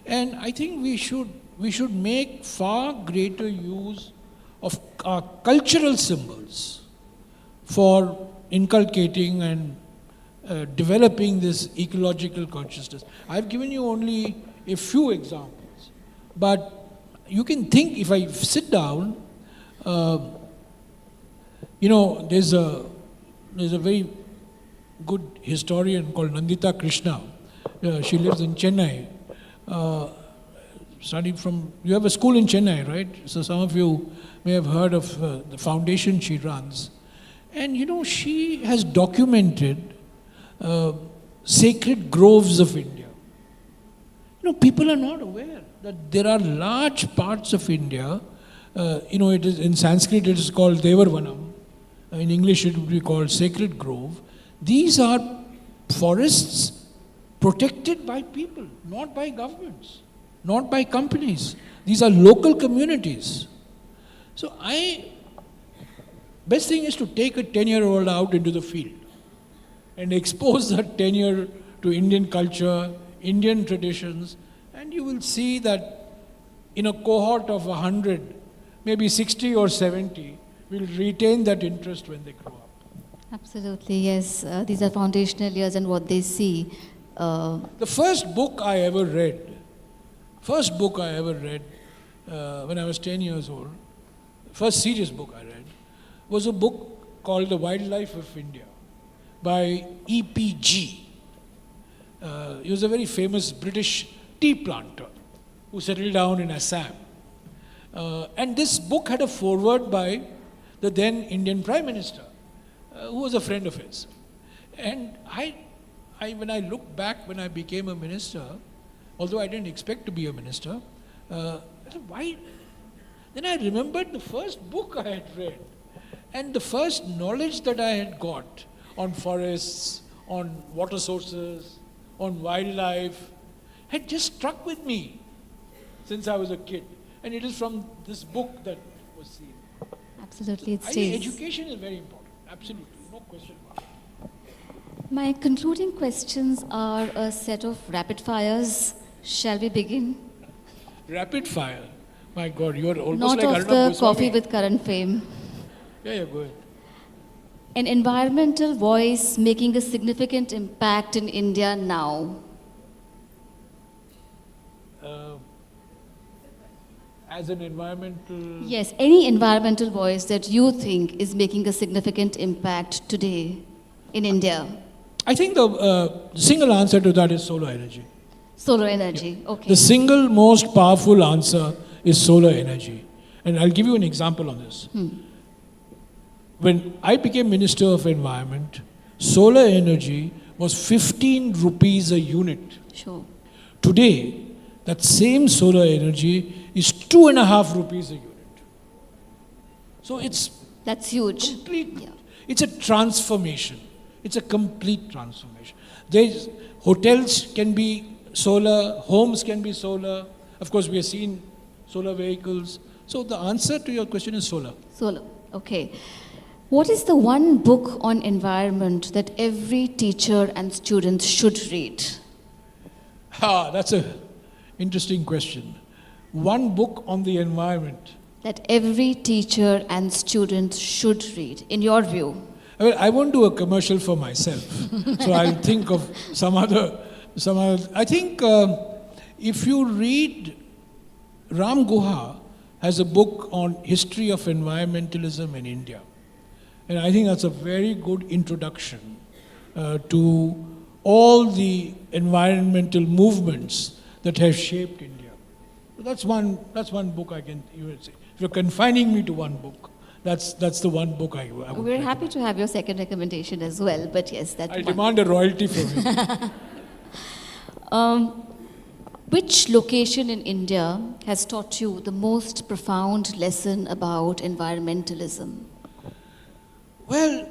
And I think we should make far greater use of our cultural symbols for inculcating and developing this ecological consciousness. I've given you only a few examples, but you can think, if I sit down, there's a very good historian called Nandita Krishna. She lives in Chennai. You have a school in Chennai, right? So some of you may have heard of the foundation she runs. And she has documented sacred groves of India. People are not aware that there are large parts of India, it is, in Sanskrit it is called Devarvanam. In English it would be called sacred grove. These are forests protected by people, not by governments, not by companies. These are local communities. So best thing is to take a 10-year-old out into the field and expose that 10-year to Indian culture, Indian traditions, and you will see that in a cohort of 100, maybe 60 or 70 will retain that interest when they grow up. Absolutely, yes. These are foundational years and what they see. The first book I ever read when I was 10 years old, first serious book I read, was a book called The Wildlife of India by E.P.G. He was a very famous British tea planter who settled down in Assam. And this book had a foreword by the then Indian Prime Minister, who was a friend of his. And when I look back when I became a minister, although I didn't expect to be a minister, I said, why? Then I remembered the first book I had read and the first knowledge that I had got on forests, on water sources, on wildlife, had just struck with me since I was a kid. And it is from this book that was seen. Absolutely, it I think stays. education is very important. Absolutely, no question about it. My concluding questions are a set of rapid fires. Shall we begin? Rapid fire. My God, you are almost Not like of Arnab the Goswami. coffee with current fame. Yeah, go ahead. An environmental voice making a significant impact in India now. As an environmental... Yes, any environmental voice that you think is making a significant impact today in India. I think the single answer to that is solar energy. Solar energy, okay. The single most powerful answer is solar energy. And I'll give you an example on this. when I became Minister of Environment, solar energy was 15 rupees a unit. Sure. Today, that same solar energy is 2.5 rupees a unit. So it's That's huge. complete. Yeah. It's a transformation. It's a complete transformation. There's, hotels can be solar, homes can be solar. Of course, we are seeing solar vehicles. So the answer to your question is solar. Solar. Okay. What is the one book on environment that every teacher and student should read? That's a interesting question. One book on the environment. That every teacher and student should read, in your view? Well, I won't do a commercial for myself, so I'll think of some other. I think if you read, Ram Guha has a book on history of environmentalism in India, and I think that's a very good introduction to all the environmental movements that have shaped India. So that's one book I can even say. If you're confining me to one book, that's the one book I would We're happy to have your second recommendation as well, but yes, that's I one. demand a royalty from it. Which location in India has taught you the most profound lesson about environmentalism? Well,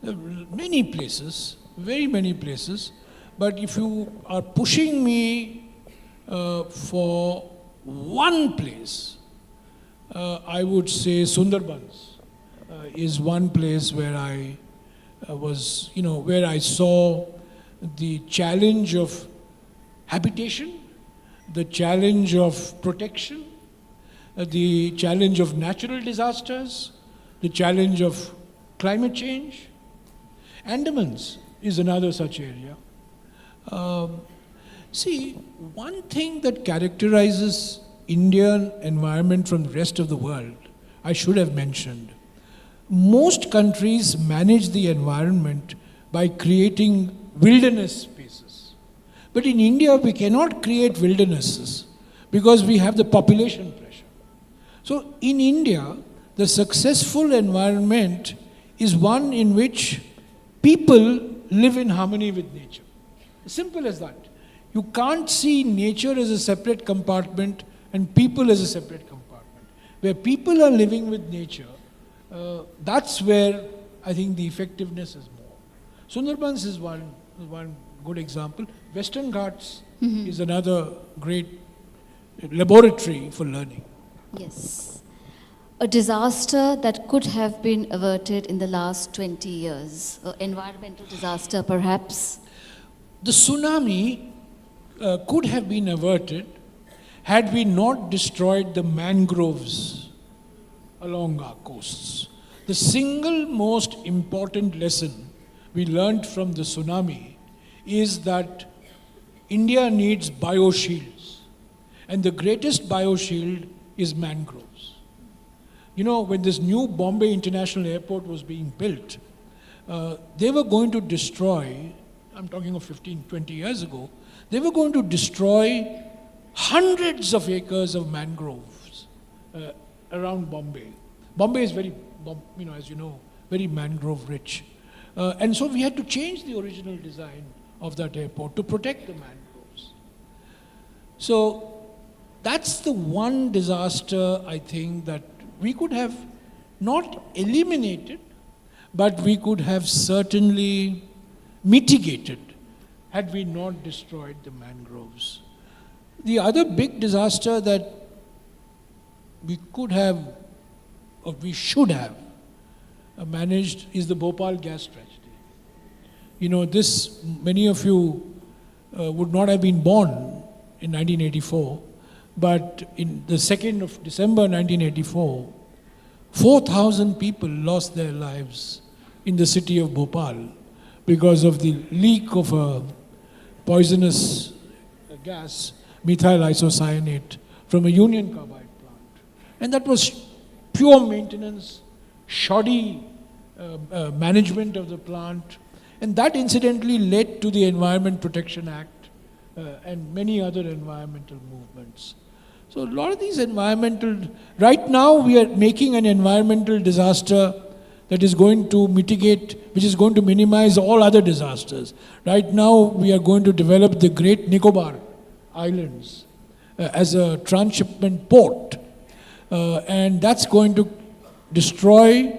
there are many places, very many places, but if you are pushing me for one place, I would say Sundarbans is one place where I where I saw the challenge of habitation, the challenge of protection, the challenge of natural disasters, the challenge of climate change. Andamans is another such area. See, one thing that characterizes Indian environment from the rest of the world, I should have mentioned. Most countries manage the environment by creating wilderness spaces. But in India, we cannot create wildernesses because we have the population pressure. So in India, the successful environment is one in which people live in harmony with nature. Simple as that. You can't see nature as a separate compartment and people as a separate compartment. Where people are living with nature, that's where I think the effectiveness is more. Sundarbans is one good example. Western Ghats is another great laboratory for learning. Yes. A disaster that could have been averted in the last 20 years. An environmental disaster, perhaps? The tsunami could have been averted had we not destroyed the mangroves along our coasts. The single most important lesson we learned from the tsunami is that India needs bioshields. And the greatest bioshield is mangroves. You know, when this new Bombay International Airport was being built, they were going to destroy, I'm talking of 15, 20 years ago, they were going to destroy hundreds of acres of mangroves around Bombay. Bombay is very, as you know, very mangrove rich. And so we had to change the original design of that airport to protect the mangroves. So that's the one disaster, I think, that we could have not eliminated, but we could have certainly mitigated had we not destroyed the mangroves. The other big disaster that we could have, or we should have, managed is the Bhopal gas tragedy. You know, this, many of you would not have been born in 1984, but in the 2nd of December 1984, 4,000 people lost their lives in the city of Bhopal because of the leak of a poisonous gas, methyl isocyanate, from a Union Carbide plant. And that was pure maintenance, shoddy management of the plant, and that incidentally led to the Environment Protection Act and many other environmental movements. So a lot of these right now we are making an environmental disaster that is going to mitigate, which is going to minimize all other disasters. Right now we are going to develop the Great Nicobar Islands as a transshipment port. And that's going to destroy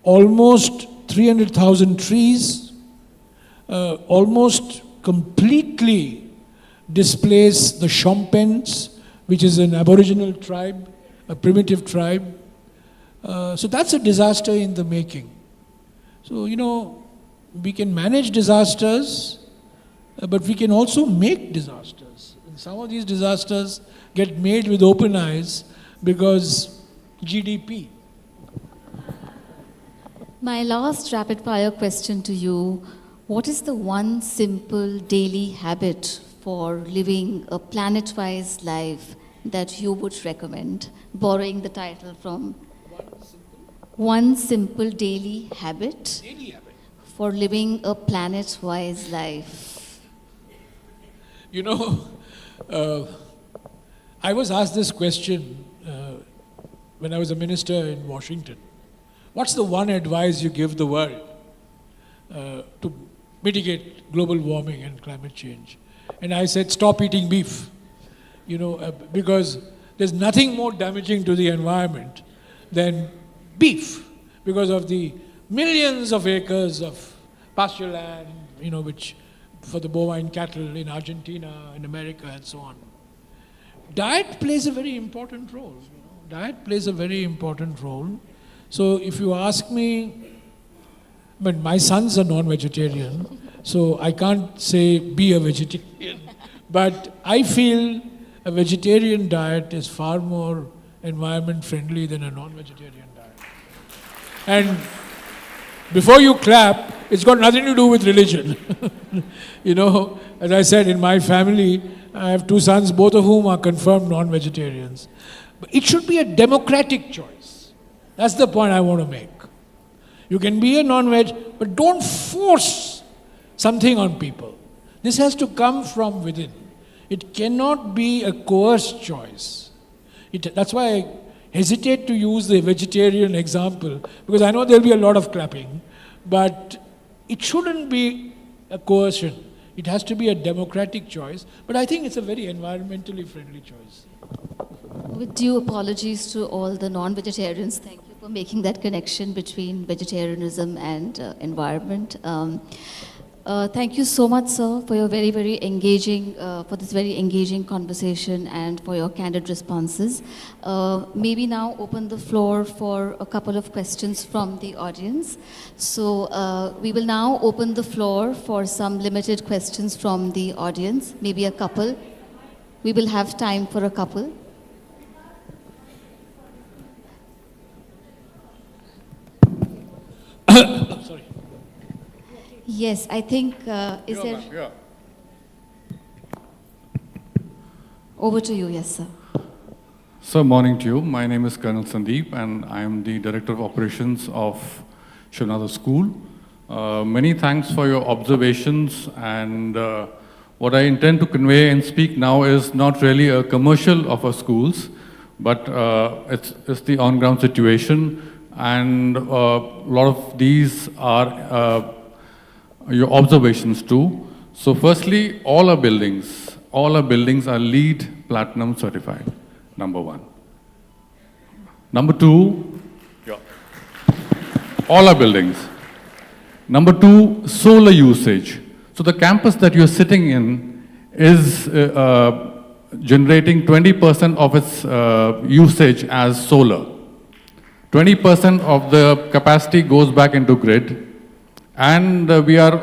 almost 300,000 trees, almost completely displace the Shompens, which is an aboriginal tribe, a primitive tribe. So that's a disaster in the making. So, we can manage disasters, but we can also make disasters. And some of these disasters get made with open eyes because GDP. My last rapid fire question to you: what is the one simple daily habit for living a planet-wise life that you would recommend? Borrowing the title from one simple daily habit for living a planet-wise life. I was asked this question when I was a minister in Washington. What's the one advice you give the world to mitigate global warming and climate change? And I said, stop eating beef. Because there's nothing more damaging to the environment than beef, because of the millions of acres of pasture land, which for the bovine cattle in Argentina, in America, and so on. Diet plays a very important role. Diet plays a very important role. So if you ask me, my son's a non-vegetarian, so I can't say be a vegetarian, but I feel a vegetarian diet is far more environment friendly than a non-vegetarian diet. And before you clap, it's got nothing to do with religion. As I said, in my family, I have 2 sons, both of whom are confirmed non-vegetarians. But it should be a democratic choice. That's the point I want to make. You can be a non-veg, but don't force something on people. This has to come from within. It cannot be a coerced choice. That's why I hesitate to use the vegetarian example, because I know there'll be a lot of clapping, but it shouldn't be a coercion. It has to be a democratic choice, but I think it's a very environmentally friendly choice. With due apologies to all the non-vegetarians, thank you for making that connection between vegetarianism and environment. Thank you so much, sir, for your very, very engaging, for this very engaging conversation and for your candid responses. Maybe now open the floor for a couple of questions from the audience. So we will now open the floor for some limited questions from the audience, maybe a couple. We will have time for a couple. Sorry. Yes, I think, is there... Yeah. Over to you, yes, sir. Sir, morning to you. My name is Colonel Sandeep, and I am the Director of Operations of Shivnada School. Many thanks for your observations, and what I intend to convey and speak now is not really a commercial of our schools, but it's the on-ground situation, and a lot of these are your observations too. So firstly, all our buildings are LEED Platinum certified, number 1. Number 2, all our buildings. Number 2, solar usage. So the campus that you're sitting in is generating 20% of its usage as solar. 20% of the capacity goes back into grid, and we are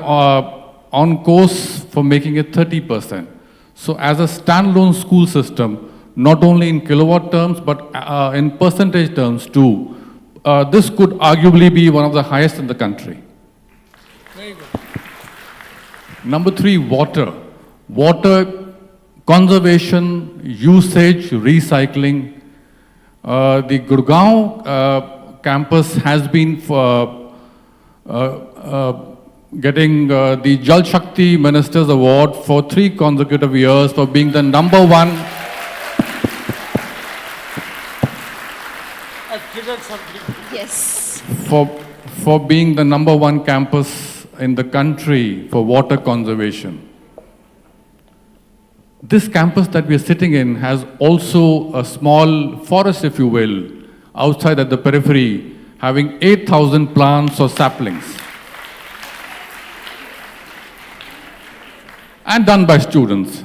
on course for making it 30%. So as a standalone school system, not only in kilowatt terms, but in percentage terms too, this could arguably be one of the highest in the country. Very good. Number 3, water. Water conservation, usage, recycling. The Gurgaon campus has been getting the Jal Shakti Minister's Award for 3 consecutive years for being the number 1 triggered something. Yes. For being the #1 campus in the country for water conservation. This campus that we are sitting in has also a small forest, if you will, outside at the periphery, having 8,000 plants or saplings. And done by students,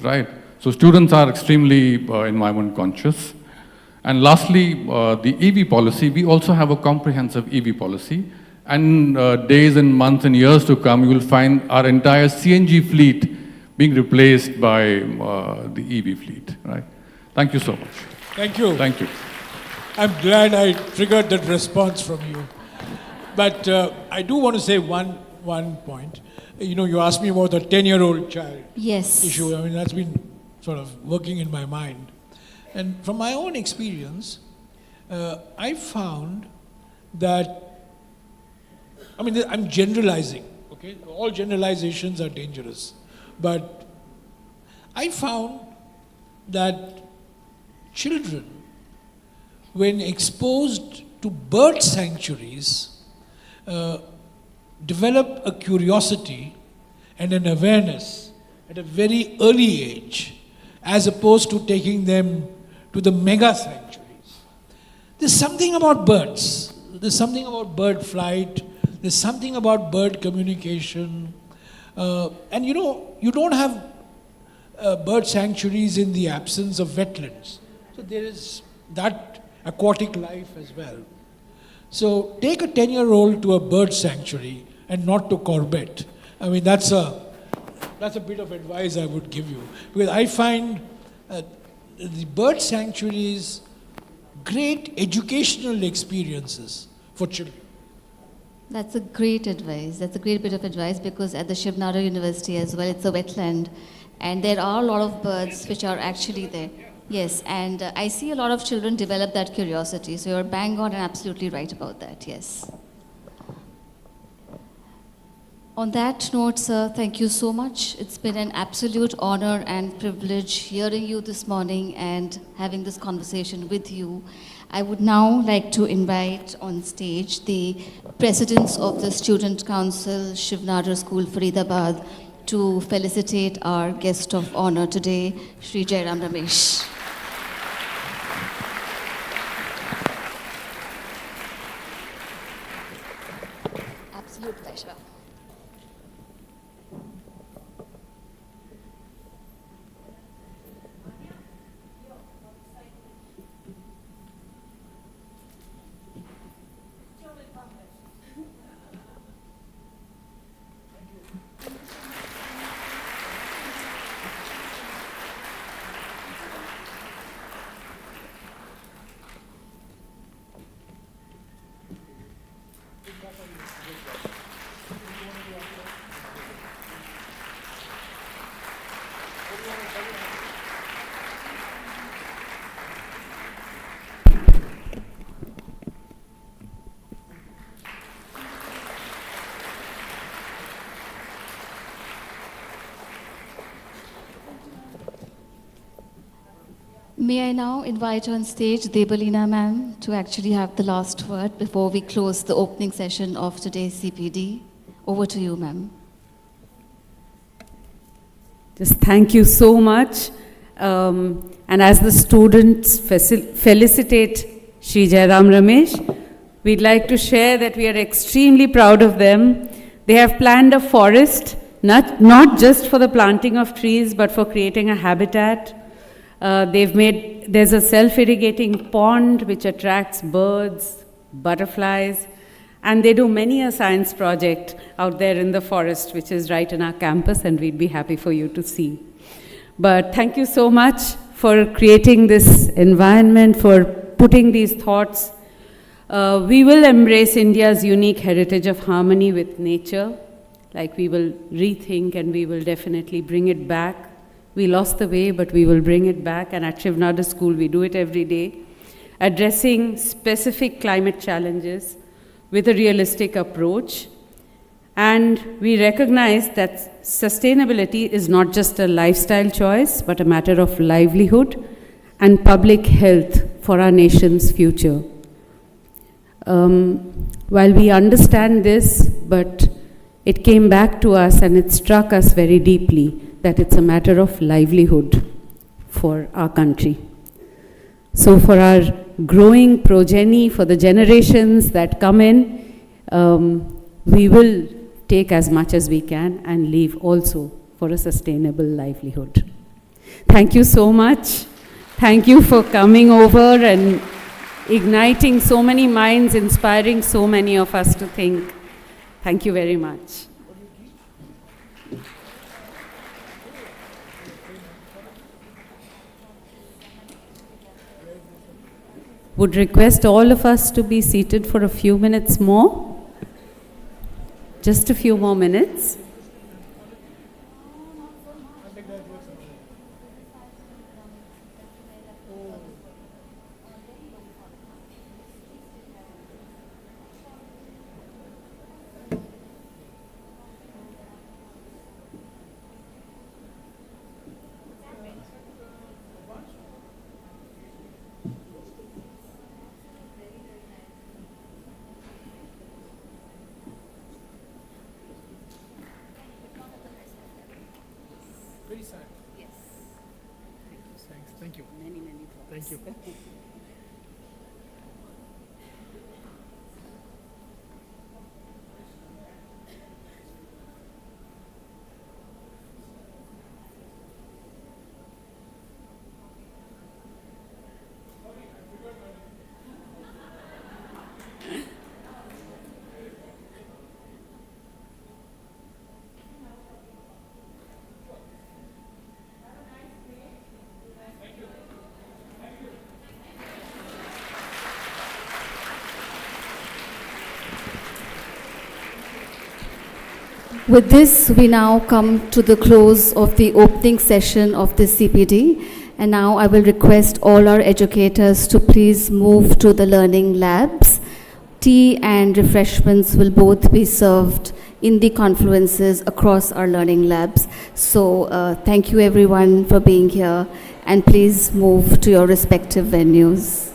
right? So students are extremely environment conscious. And lastly, the EV policy, we also have a comprehensive EV policy. And days and months and years to come, you will find our entire CNG fleet being replaced by the EV fleet, right? Thank you so much. Thank you. Thank you. I'm glad I triggered that response from you. But I do want to say one point. You know, you asked me about the 10-year-old child Yes. issue. I mean, that's been sort of working in my mind. And from my own experience, I found that, I mean, I'm generalizing, okay? All generalizations are dangerous. But I found that children, when exposed to bird sanctuaries, develop a curiosity and an awareness at a very early age, as opposed to taking them to the mega sanctuaries. There's something about birds. There's something about bird flight. There's something about bird communication. And you know, you don't have bird sanctuaries in the absence of wetlands. So there is that aquatic life as well. So take a 10-year-old to a bird sanctuary and not to Corbett. I mean, that's a bit of advice I would give you. Because I find the bird sanctuaries great educational experiences for children. That's a great advice. That's a great bit of advice because at the Shiv Nara University as well, it's a wetland. And there are a lot of birds which are actually there. Yes, and I see a lot of children develop that curiosity. So you're bang on and absolutely right about that, yes. On that note, sir, thank you so much. It's been an absolute honor and privilege hearing you this morning and having this conversation with you. I would now like to invite on stage the presidents of the Student Council, Shiv Nara School, Faridabad, to felicitate our guest of honor today, Shri Jairam Ramesh. Absolute pleasure. May I now invite on stage Debalina ma'am to actually have the last word before we close the opening session of today's CPD. Over to you, ma'am. Just thank you so much. And as the students felicitate Shri Jairam Ramesh, we'd like to share that we are extremely proud of them. They have planned a forest, not just for the planting of trees, but for creating a habitat. There's a self-irrigating pond which attracts birds, butterflies, and they do many a science project out there in the forest, which is right in our campus, and we'd be happy for you to see. But thank you so much for creating this environment, for putting these thoughts. We will embrace India's unique heritage of harmony with nature, like we will rethink and we will definitely bring it back. We lost the way, but we will bring it back, and at Shiv Nara School, we do it every day, addressing specific climate challenges with a realistic approach. And we recognize that sustainability is not just a lifestyle choice, but a matter of livelihood and public health for our nation's future. While we understand this, but it came back to us and it struck us very deeply that it's a matter of livelihood for our country. So for our growing progeny, for the generations that come in, we will take as much as we can and leave also for a sustainable livelihood. Thank you so much. Thank you for coming over and igniting so many minds, inspiring so many of us to think. Thank you very much. Would request all of us to be seated for a few minutes more. Just a few more minutes. Thank you. Thank you. With this, we now come to the close of the opening session of this CPD. And now I will request all our educators to please move to the learning labs. Tea and refreshments will both be served in the confluences across our learning labs. So thank you everyone for being here, and please move to your respective venues.